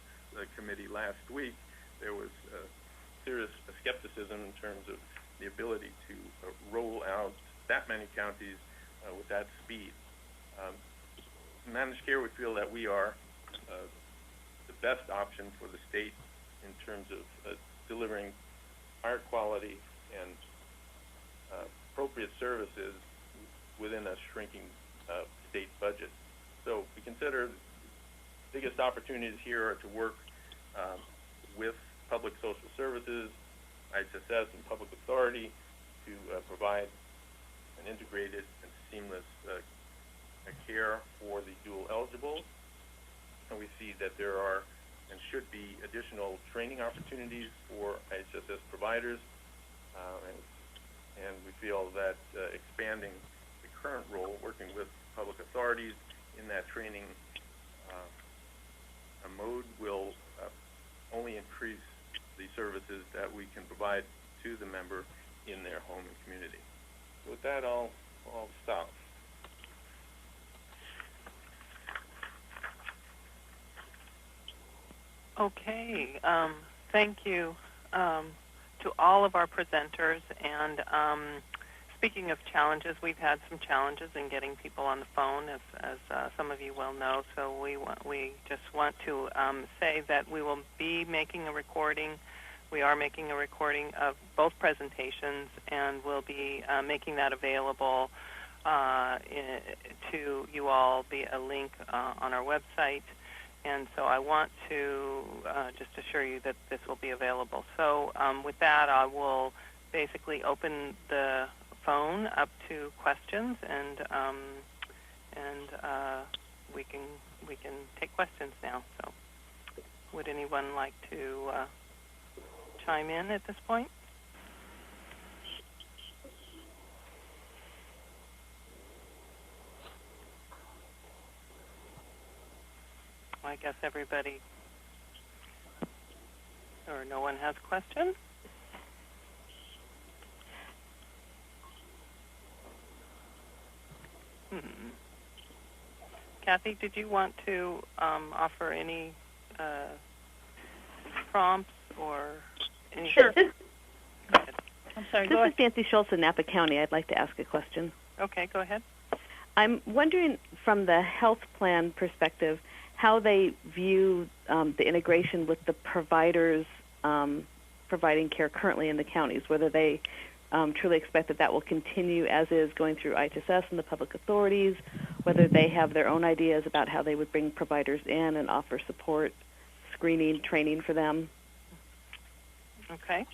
Committee last week, there was serious skepticism in terms of the ability to roll out that many counties with that speed. Managed care would feel that we are the best option for the state in terms of delivering higher quality and appropriate services within a shrinking state budget. So we consider the biggest opportunities here are to work with public social services, IHSS, and public authority to provide an integrated and seamless care for the dual eligibles. And we see that there are and should be additional training opportunities for IHSS providers, and we feel that expanding the current role, working with public authorities in that training mode, will only increase the services that we can provide to the member in their home and community. So with that, I'll stop. Okay, thank you to all of our presenters. And speaking of challenges, we've had some challenges in getting people on the phone, as some of you well know. So we just want to say that we will be making a recording. We are making a recording of both presentations, and we'll be making that available to you all via a link on our website. And so I want to just assure you that this will be available. So with that, I will basically open the phone up to questions, and we can take questions now. So would anyone like to chime in at this point? I guess everybody, or no one has questions? Kathy, did you want to offer any prompts or anything? Sure. This Go ahead. I'm sorry, go is ahead. Nancy Schultz in Napa County. I'd like to ask a question. Okay, go ahead. I'm wondering, from the health plan perspective, how they view the integration with the providers providing care currently in the counties, whether they truly expect that that will continue as is going through IHSS and the public authorities, whether they have their own ideas about how they would bring providers in and offer support, screening, training for them. Okay.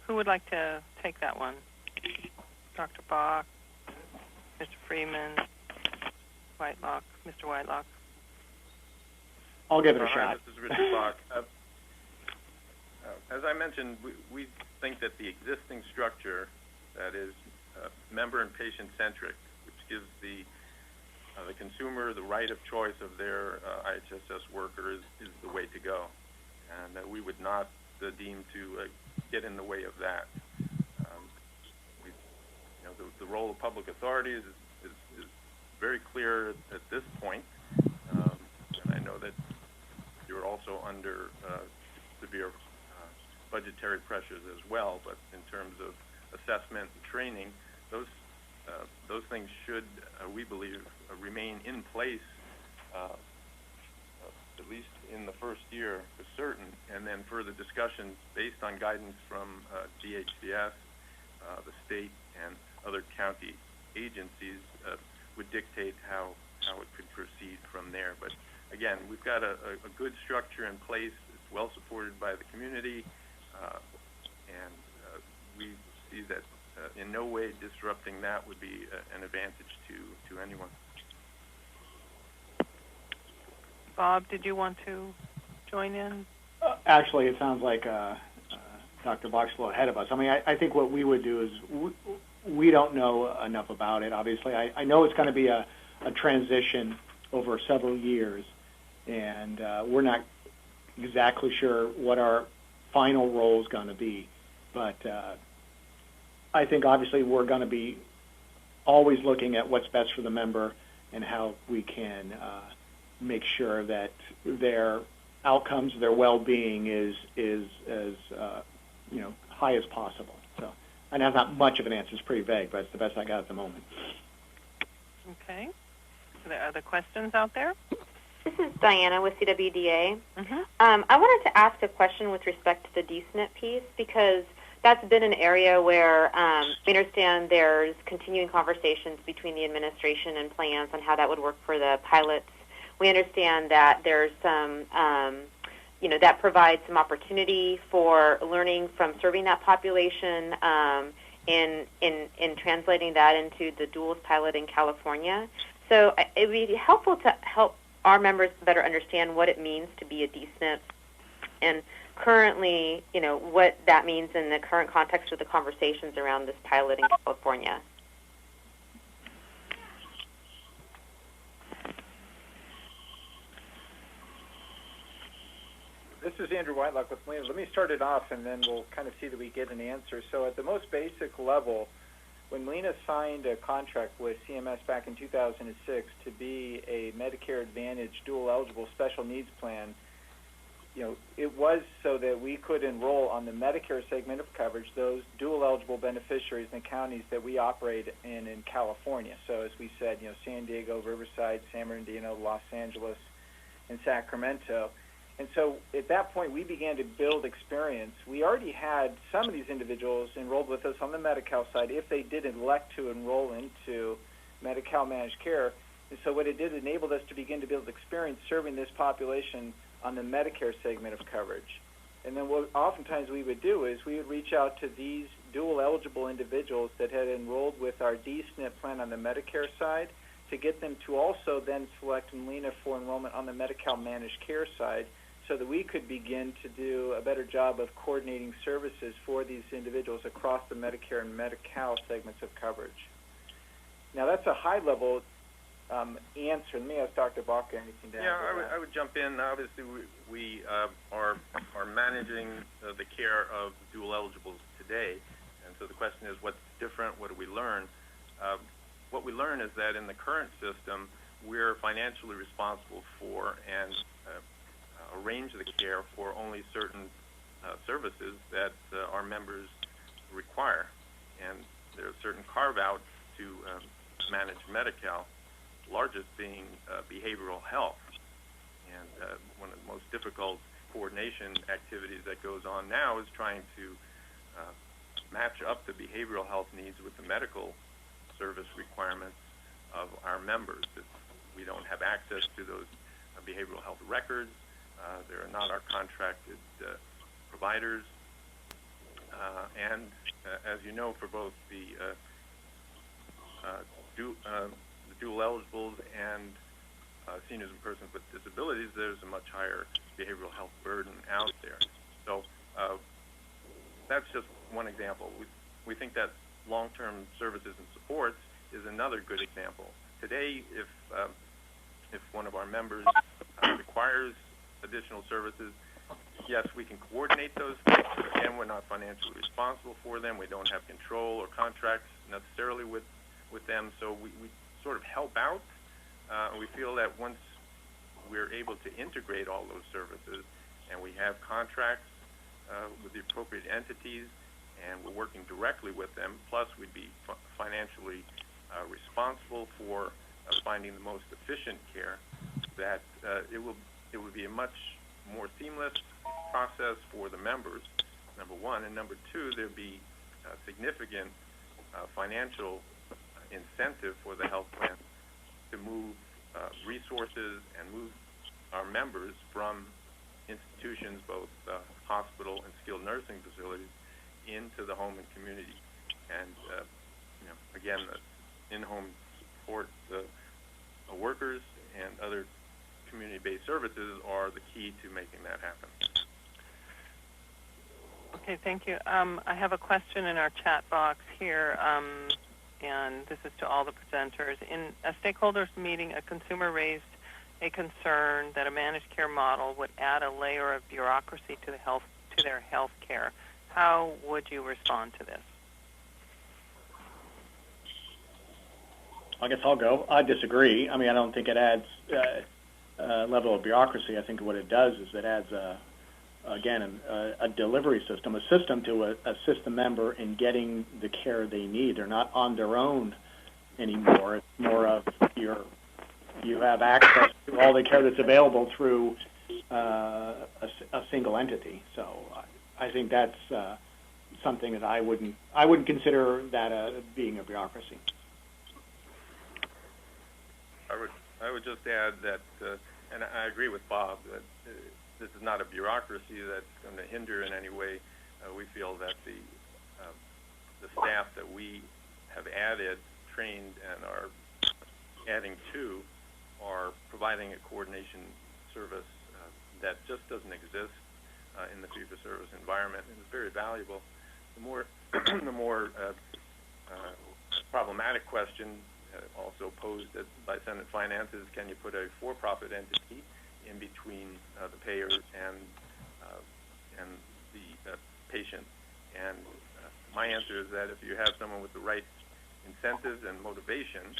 Who would like to take that one? Dr. Bach, Mr. Freeman, Whitelock, Mr. Whitelock. I'll give it a Hi, shot. this is Richard Bach. As I mentioned, we think that the existing structure that is member and patient-centric, which gives the consumer the right of choice of their IHSS worker, is the way to go, and that we would not deem to get in the way of that. The role of public authorities is very clear at this point, and I know that you're also under severe budgetary pressures as well, but in terms of assessment and training, those things should, we believe, remain in place at least in the first year for certain, and then further discussions based on guidance from DHCS, the state, and other county agencies would dictate how it could proceed from there. But again, we've got a good structure in place. It's well supported by the community. and we see that in no way disrupting that would be an advantage to anyone. Bob, did you want to join in? Actually, it sounds like Dr. Bach's a little ahead of us. I mean, I think what we would do is we don't know enough about it, obviously. I know it's going to be a transition over several years, and we're not exactly sure what our final role is going to be. But I think, obviously, we're going to be always looking at what's best for the member and how we can make sure that their outcomes, their well-being is as high as possible. So I know that's not much of an answer. It's pretty vague, but it's the best I got at the moment. Okay. Are there other questions out there? This is Diana with CWDA. Mm-hmm. I wanted to ask a question with respect to the DSNP piece, because that's been an area where we understand there's continuing conversations between the administration and plans on how that would work for the pilots. We understand that there's some, that provides some opportunity for learning from serving that population in translating that into the duals pilot in California. So it would be helpful to help our members better understand what it means to be a DSNP and currently, what that means in the current context of the conversations around this pilot in California. This is Andrew Whitelock with Melina. Let me start it off, and then we'll kind of see that we get an answer. So at the most basic level, when Melina signed a contract with CMS back in 2006 to be a Medicare Advantage dual-eligible special needs plan, it was so that we could enroll on the Medicare segment of coverage those dual-eligible beneficiaries in the counties that we operate in California. So as we said, San Diego, Riverside, San Bernardino, Los Angeles, and Sacramento. And so at that point, we began to build experience. We already had some of these individuals enrolled with us on the Medi-Cal side if they did elect to enroll into Medi-Cal managed care. And so what it did enabled us to begin to build experience serving this population on the Medicare segment of coverage. And then what oftentimes we would do is we would reach out to these dual-eligible individuals that had enrolled with our DSNP plan on the Medicare side to get them to also then select Melina for enrollment on the Medi-Cal managed care side, so that we could begin to do a better job of coordinating services for these individuals across the Medicare and Medi-Cal segments of coverage. Now, that's a high-level answer. Let me ask Dr. Baca anything to add to that. I would jump in. Obviously, we are managing the care of dual eligibles today, and so the question is, what's different? What do we learn? What we learn is that in the current system, we're financially responsible for and arrange the care for only certain services that our members require. And there are certain carve-outs to manage Medi-Cal, largest being behavioral health. And one of the most difficult coordination activities that goes on now is trying to match up the behavioral health needs with the medical service requirements of our members. We don't have access to those behavioral health records. They're not our contracted providers. And as you know, for both the dual eligibles and seniors and persons with disabilities, there's a much higher behavioral health burden out there. So that's just one example. We think that long-term services and supports is another good example. Today, if one of our members requires additional services, yes, we can coordinate those things. Again, we're not financially responsible for them. We don't have control or contracts necessarily with them, so we sort of help out. We feel that once we're able to integrate all those services and we have contracts with the appropriate entities and we're working directly with them, plus we'd be financially responsible for finding the most efficient care, that it would be a much more seamless process for the members, number one. And number two, there'd be significant financial incentive for the health plan to move resources and move our members from institutions, both hospital and skilled nursing facilities, into the home and community. And again, the in-home support workers and other community-based services are the key to making that happen. Okay, thank you. I have a question in our chat box here, and this is to all the presenters. In a stakeholders meeting, a consumer raised a concern that a managed care model would add a layer of bureaucracy to their health care. How would you respond to this? I guess I'll go. I disagree. I mean, I don't think it adds a level of bureaucracy. I think what it does is it adds a delivery system, a system to assist the member in getting the care they need. They're not on their own anymore. It's more of you have access to all the care that's available through a single entity. So I think that's something that I wouldn't consider that being a bureaucracy. I would just add that, and I agree with Bob, that this is not a bureaucracy that's going to hinder in any way. We feel that the staff that we have added, trained, and are adding to are providing a coordination service that just doesn't exist in the fee-for-service environment, and it's very valuable. The more problematic question also posed by Senate Finance is, can you put a for-profit entity in between the payer and the patient? And my answer is that if you have someone with the right incentives and motivation,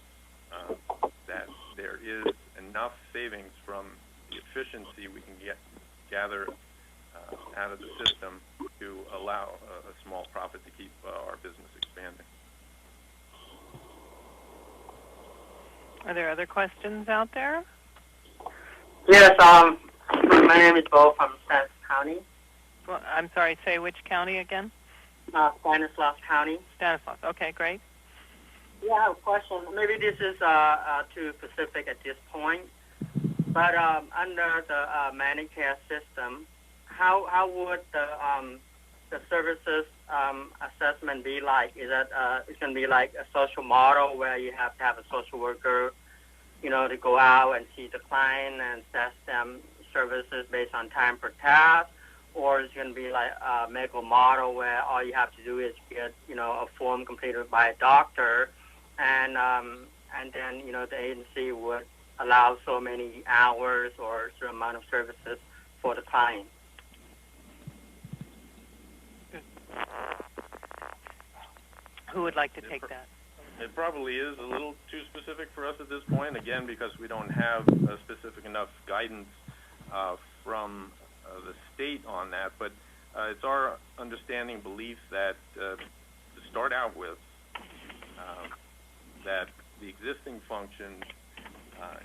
that there is enough savings from the efficiency we can gather out of the system to allow a small profit to keep our business expanding. Are there other questions out there? Yes, my name is Bo from Stanislaus County. Well, I'm sorry, say which county again? Stanislaus County. Stanislaus, okay, great. Yeah, I have a question. Maybe this is too specific at this point, but under the managed care system, how would the services assessment be like? Is that it's going to be like a social model where you have to have a social worker, to go out and see the client and assess them services based on time per task, or is it going to be like a medical model where all you have to do is get a form completed by a doctor, and then the agency would allow so many hours or a certain amount of services for the client? Who would like to take that? It probably is a little too specific for us at this point, again, because we don't have specific enough guidance from the state on that. But it's our understanding, belief that to start out with, that the existing functions,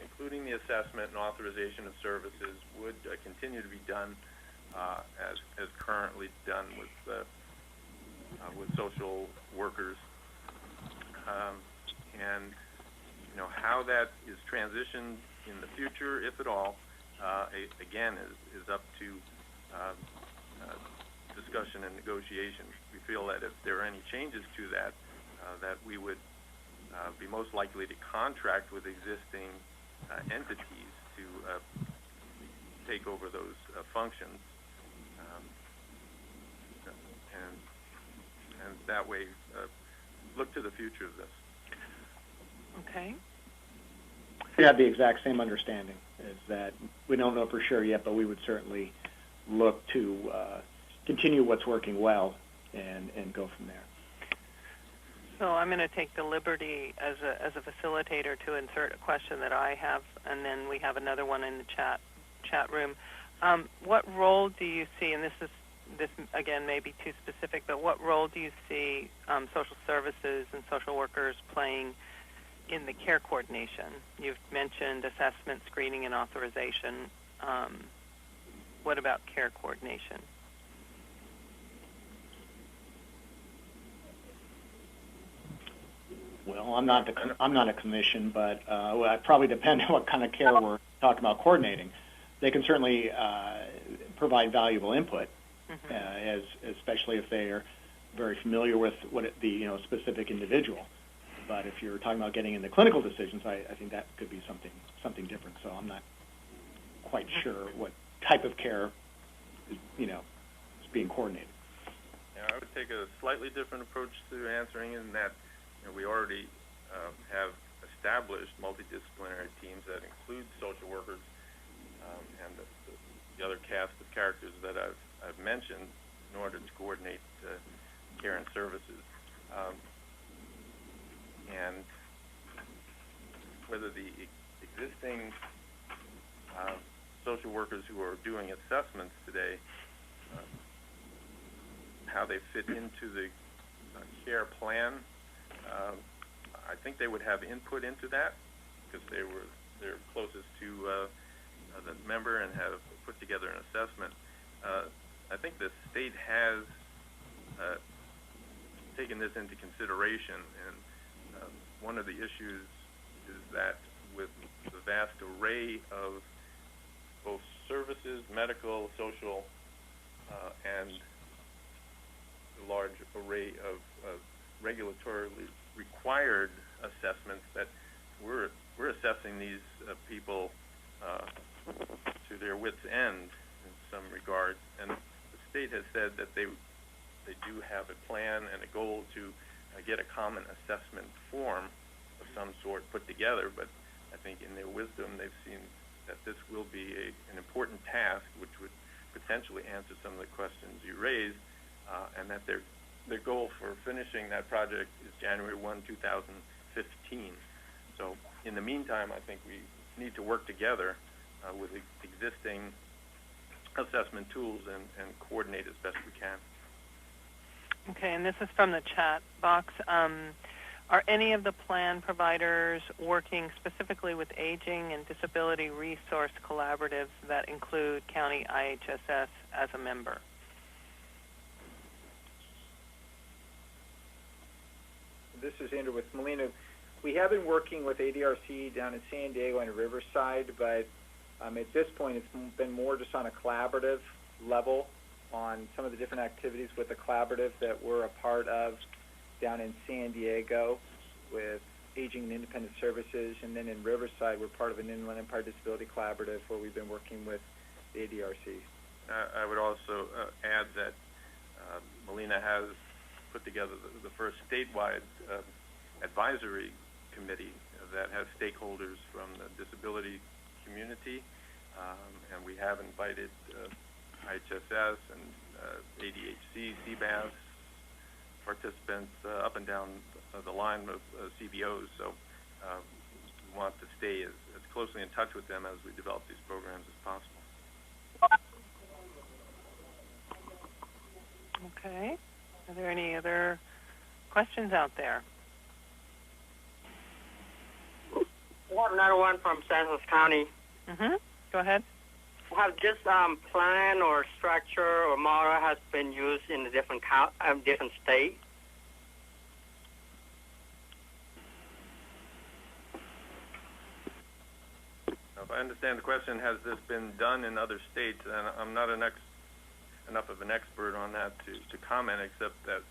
including the assessment and authorization of services, would continue to be done as currently done with social workers, and how that is transitioned in the future, if at all, again is up to discussion and negotiation. We feel that if there are any changes to that, that we would be most likely to contract with existing entities to take over those functions, and that way look to the future of this. Okay. We have the exact same understanding, is that we don't know for sure yet, but we would certainly look to continue what's working well and go from there. So I'm going to take the liberty as a facilitator to insert a question that I have, and then we have another one in the chat room. What role do you see, and this again may be too specific, but what role do you see social services and social workers playing in the care coordination? You've mentioned assessment, screening, and authorization. What about care coordination? Well, I'm not a commission, but it probably depends on what kind of care we're talking about coordinating. They can certainly provide valuable input, especially if very familiar with the specific individual. But if you're talking about getting into clinical decisions, I think that could be something different. So I'm not quite sure what type of care is being coordinated. Yeah, I would take a slightly different approach to answering in that we already have established multidisciplinary teams that include social workers and the other cast of characters that I've mentioned in order to coordinate care and services. And whether the existing social workers who are doing assessments today, how they fit into the care plan, I think they would have input into that because they're closest to the member and have put together an assessment. I think the state has taken this into consideration, and one of the issues is that with the vast array of both services, medical, social, and the large array of regulatorily required assessments, that we're assessing these people to their wits' end in some regard. And the state has said that they do have a plan and a goal to get a common assessment form of some sort put together, but I think in their wisdom they've seen that this will be an important task which would potentially answer some of the questions you raised, and that their goal for finishing that project is January 1, 2015. So in the meantime, I think we need to work together with existing assessment tools and coordinate as best we can. Okay, and this is from the chat box. Are any of the plan providers working specifically with aging and disability resource collaboratives that include County IHSS as a member? This is Andrew with Molina. We have been working with ADRC down in San Diego and Riverside, but at this point it's been more just on a collaborative level on some of the different activities with the collaborative that we're a part of down in San Diego with Aging and Independent Services, and then in Riverside we're part of an Inland Empire Disability Collaborative where we've been working with the ADRC. I would also add that Molina has put together the first statewide advisory committee that has stakeholders from the disability community, and we have invited IHSS and ADHC, CBAS participants up and down the line of CBOs. So we want to stay as closely in touch with them as we develop these programs as possible. Okay. Are there any other questions out there? We have another one from San Jose County. Mm-hmm. Go ahead. Have this plan or structure or model has been used in the different states? If I understand the question, has this been done in other states? And I'm not enough of an expert on that to comment, except that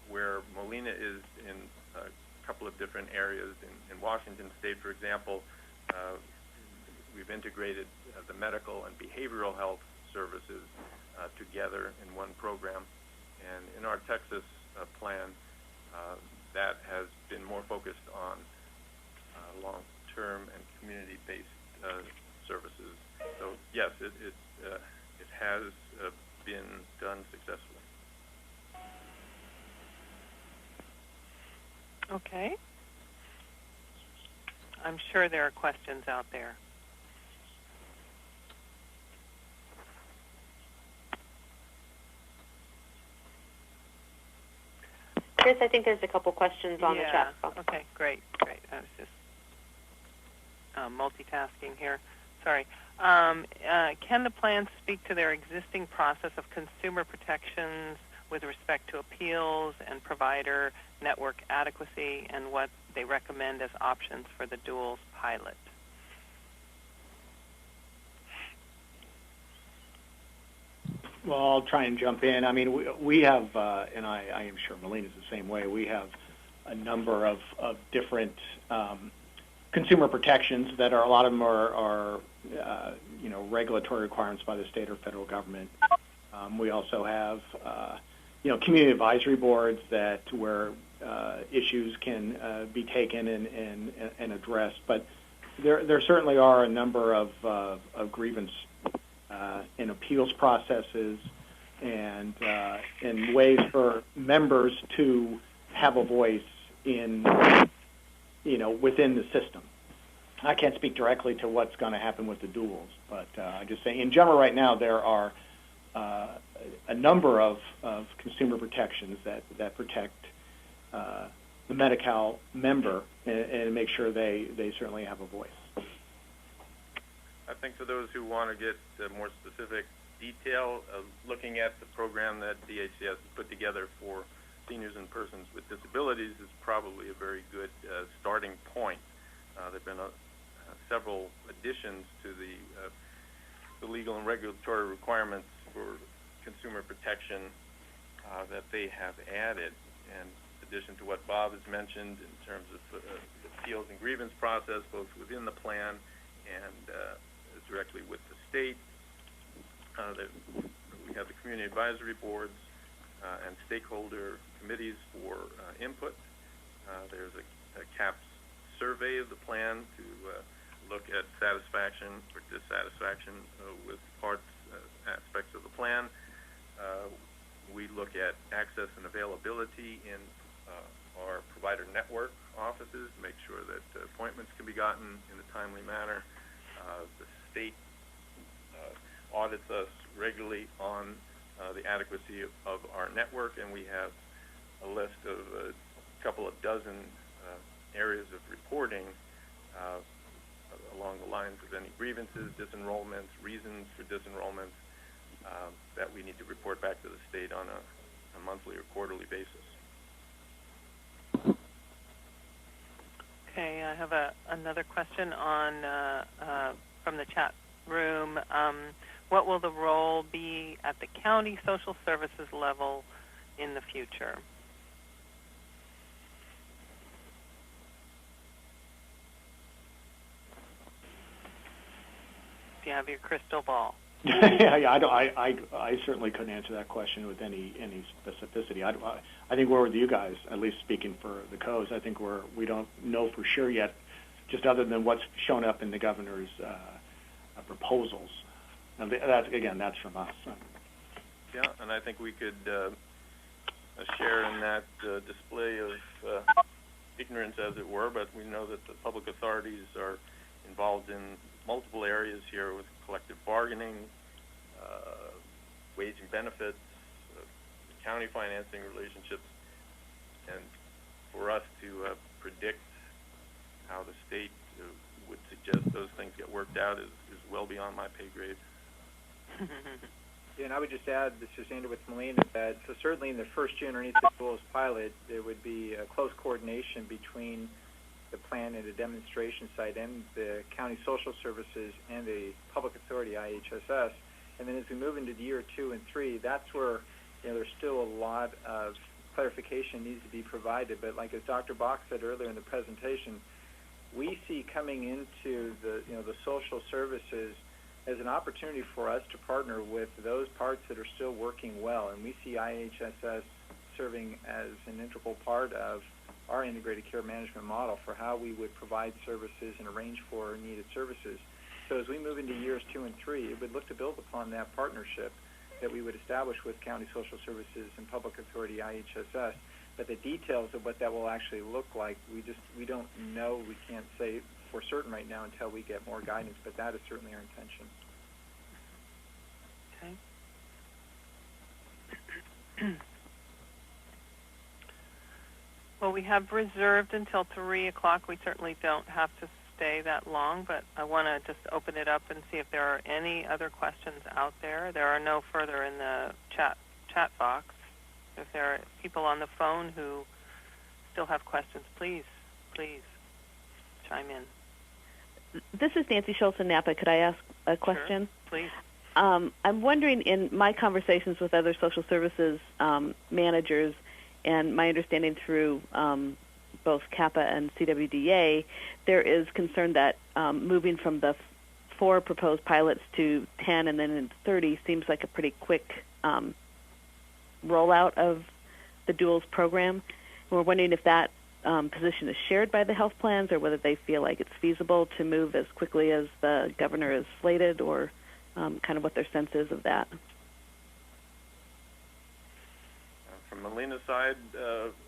where Molina is in a couple of different areas, in Washington State, for example, we've integrated the medical and behavioral health services together in one program. And in our Texas plan, that has been more focused on long-term and community-based services. So yes, it has been done successfully. Okay. I'm sure there are questions out there. Chris, I think there's a couple questions on the chat box. Okay, great. I was just multitasking here. Sorry. Can the plans speak to their existing process of consumer protections with respect to appeals and provider network adequacy and what they recommend as options for the duals pilot? Well, I'll try and jump in. I mean, we have, and I am sure Melina's the same way, we have a number of different consumer protections that are, a lot of them are regulatory requirements by the state or federal government. We also have, community advisory boards where issues can be taken and addressed. But there certainly are a number of grievance and appeals processes and ways for members to have a voice in, within the system. I can't speak directly to what's going to happen with the duals, but I just say in general right now there are a number of consumer protections that protect the Medi-Cal member and make sure they certainly have a voice. I think for those who want to get more specific detail, looking at the program that DHCS has put together for seniors and persons with disabilities is probably a very good starting point. There have been several additions to the legal and regulatory requirements for consumer protection that they have added. And in addition to what Bob has mentioned in terms of the appeals and grievance process, both within the plan and directly with the state, we have the community advisory boards and stakeholder committees for input. There's a CAPS survey of the plan to look at satisfaction or dissatisfaction with aspects of the plan. We look at access and availability in our provider network offices to make sure that appointments can be gotten in a timely manner. The state audits us regularly on the adequacy of our network, and we have a list of a couple of dozen areas of reporting along the lines of any grievances, disenrollments, reasons for disenrollments that we need to report back to the state on a monthly or quarterly basis. Okay, I have another question on from the chat room. What will the role be at the county social services level in the future? Do you have your crystal ball? I certainly couldn't answer that question with any specificity. I think we're with you guys, at least speaking for the codes. I think we don't know for sure yet, just other than what's shown up in the governor's proposals. And that's from us. Yeah, and I think we could share in that display of ignorance, as it were, but we know that the public authorities are involved in multiple areas here with collective bargaining, wage and benefits, county financing relationships, and for us to predict how the state would suggest those things get worked out is well beyond my pay grade. Yeah, and I would just add, this is Andrew with Melina, that so certainly in the first year underneath the duals pilot, there would be a close coordination between the plan and the demonstration site and the county social services and the public authority, IHSS. And then as we move into year 2 and 3, that's where there's still a lot of clarification needs to be provided. But like as Dr. Bach said earlier in the presentation, we see coming into the social services as an opportunity for us to partner with those parts that are still working well. And we see IHSS serving as an integral part of our integrated care management model for how we would provide services and arrange for needed services. So as we move into years 2 and 3, it would look to build upon that partnership that we would establish with County Social Services and Public Authority IHSS. But the details of what that will actually look like, we don't know. We can't say for certain right now until we get more guidance, but that is certainly our intention. Okay. Well, we have reserved until 3 o'clock. We certainly don't have to stay that long, but I want to just open it up and see if there are any other questions out there. There are no further in the chat box. If there are people on the phone who still have questions, please chime in. This is Nancy Schultz in Napa. Could I ask a question? Sure, please. I'm wondering, in my conversations with other social services managers, and my understanding through both CAPA and CWDA, there is concern that moving from the 4 proposed pilots to 10 and then into 30 seems like a pretty quick rollout of the duals program. We're wondering if that position is shared by the health plans, or whether they feel like it's feasible to move as quickly as the governor has slated, or kind of what their sense is of that. From Melina's side,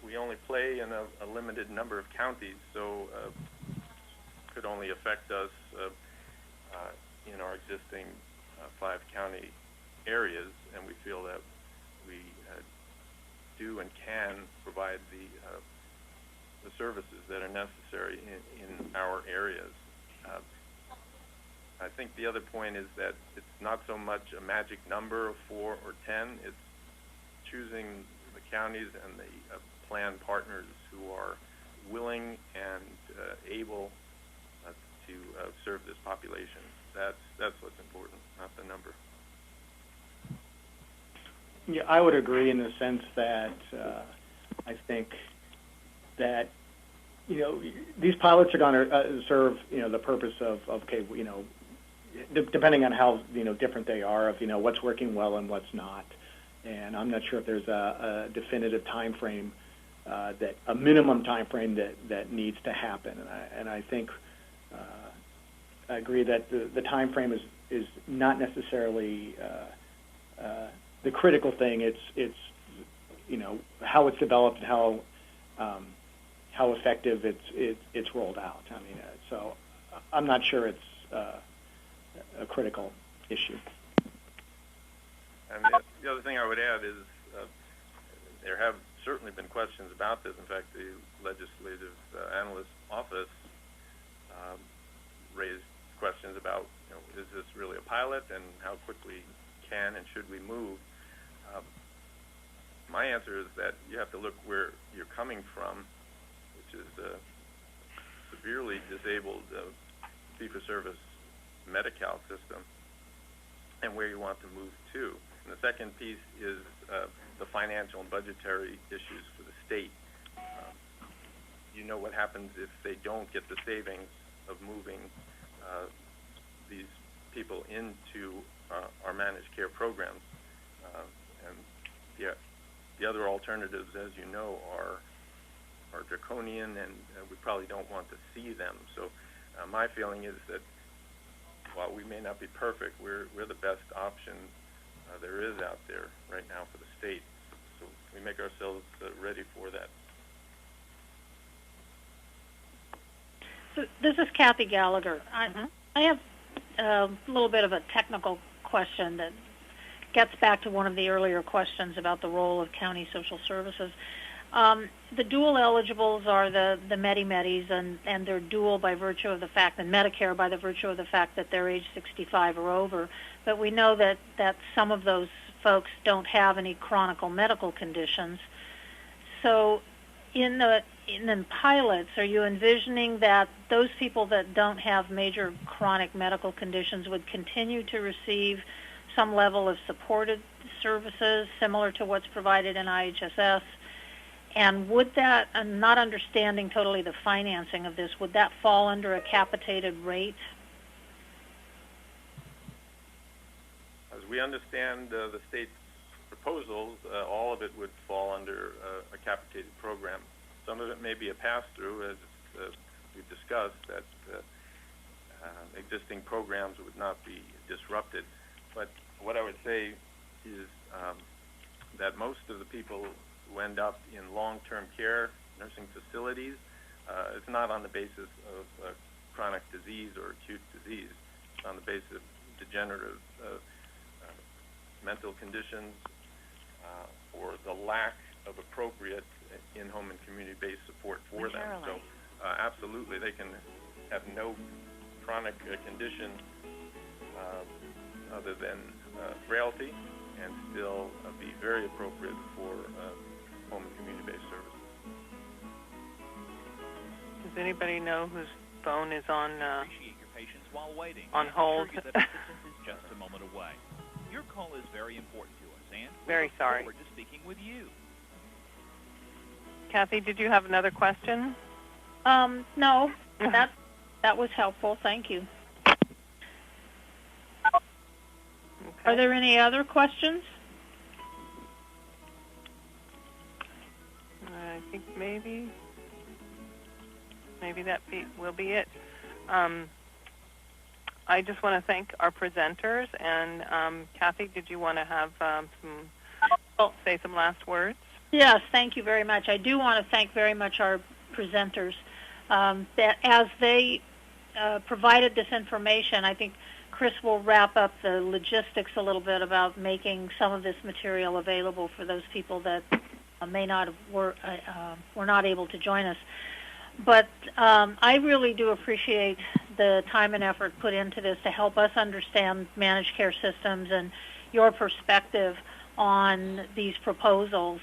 we only play in a limited number of counties, so could only affect us in our existing 5-county areas, and we feel that we do and can provide the services that are necessary in our areas. I think the other point is that it's not so much a magic number of 4 or 10. It's choosing the counties and the plan partners who are willing and able to serve this population. That's what's important, not the number. Yeah, I would agree in the sense that I think that these pilots are going to serve the purpose of okay, depending on how different they are, of what's working well and what's not. And I'm not sure if there's a definitive time frame, that a minimum time frame that needs to happen. And I think I agree that the time frame is not necessarily the critical thing. It's how it's developed and how effective it's rolled out. I mean, so I'm not sure it's a critical issue. And the other thing I would add is there have certainly been questions about this. In fact, the Legislative Analyst Office raised questions about, is this really a pilot, and how quickly can and should we move? My answer is that you have to look where you're coming from, which is a severely disabled fee-for-service Medi-Cal system, and where you want to move to. And the second piece is the financial and budgetary issues for the state. What happens if they don't get the savings of moving these people into our managed care programs. And the other alternatives, as you know, are draconian, and we probably don't want to see them. So my feeling is that while we may not be perfect, we're the best option there is out there right now for the state. So we make ourselves ready for that. So this is Kathy Gallagher. I have a little bit of a technical question that gets back to one of the earlier questions about the role of county social services. The dual eligibles are the Medi-Medis, and they're dual by virtue of the fact, and Medicare by the virtue of the fact that they're age 65 or over. But we know that some of those folks don't have any chronic medical conditions. So in the pilots, are you envisioning that those people that don't have major chronic medical conditions would continue to receive some level of supported services similar to what's provided in IHSS? And would that, I'm not understanding totally the financing of this, would that fall under a capitated rate? As we understand the state's proposals, all of it would fall under a capitated program. Some of it may be a pass-through, as we've discussed, that existing programs would not be disrupted. But what I would say is that most of the people who end up in long-term care nursing facilities, it's not on the basis of chronic disease or acute disease. It's on the basis of degenerative mental conditions or the lack of appropriate in-home and community-based support for them. So absolutely, they can have no chronic condition other than frailty, and still be very appropriate for home and community-based services. Does anybody know whose phone is on Appreciate your patience while waiting. on hold? Assure you that assistance is just a moment away. Your call is very important to us, and Very we look sorry. forward to speaking with you. Kathy, did you have another question? No, that was helpful. Thank you. Okay. Are there any other questions? I think maybe that will be it. I just want to thank our presenters, and Kathy, did you want to have say some last words? Yes, thank you very much. I do want to thank very much our presenters. That as they provided this information, I think Chris will wrap up the logistics a little bit about making some of this material available for those people that may not have were not able to join us. But I really do appreciate the time and effort put into this to help us understand managed care systems and your perspective on these proposals.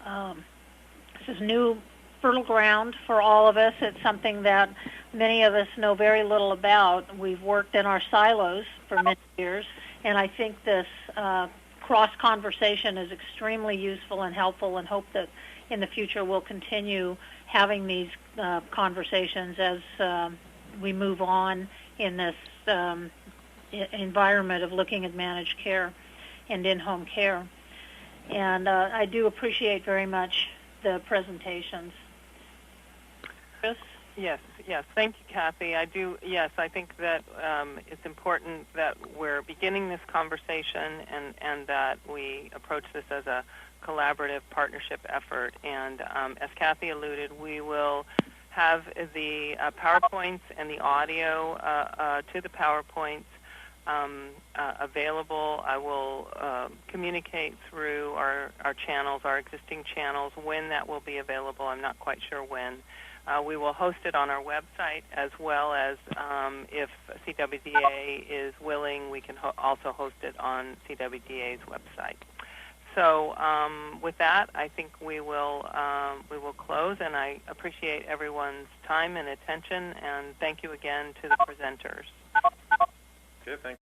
This is new, fertile ground for all of us. It's something that many of us know very little about. We've worked in our silos for many years, and I think this cross-conversation is extremely useful and helpful, and hope that in the future we'll continue having these conversations as we move on in this environment of looking at managed care and in-home care. And I do appreciate very much the presentations. Chris? Yes. Thank you, Kathy. I do. Yes, I think that it's important that we're beginning this conversation and that we approach this as a collaborative partnership effort. And as Kathy alluded, we will have the PowerPoints and the audio to the PowerPoints available. I will communicate through our channels, our existing channels, when that will be available. I'm not quite sure when. We will host it on our website, as well as if CWDA is willing, we can also host it on CWDA's website. So with that, I think we will close, and I appreciate everyone's time and attention, and thank you again to the presenters. Okay, thank you.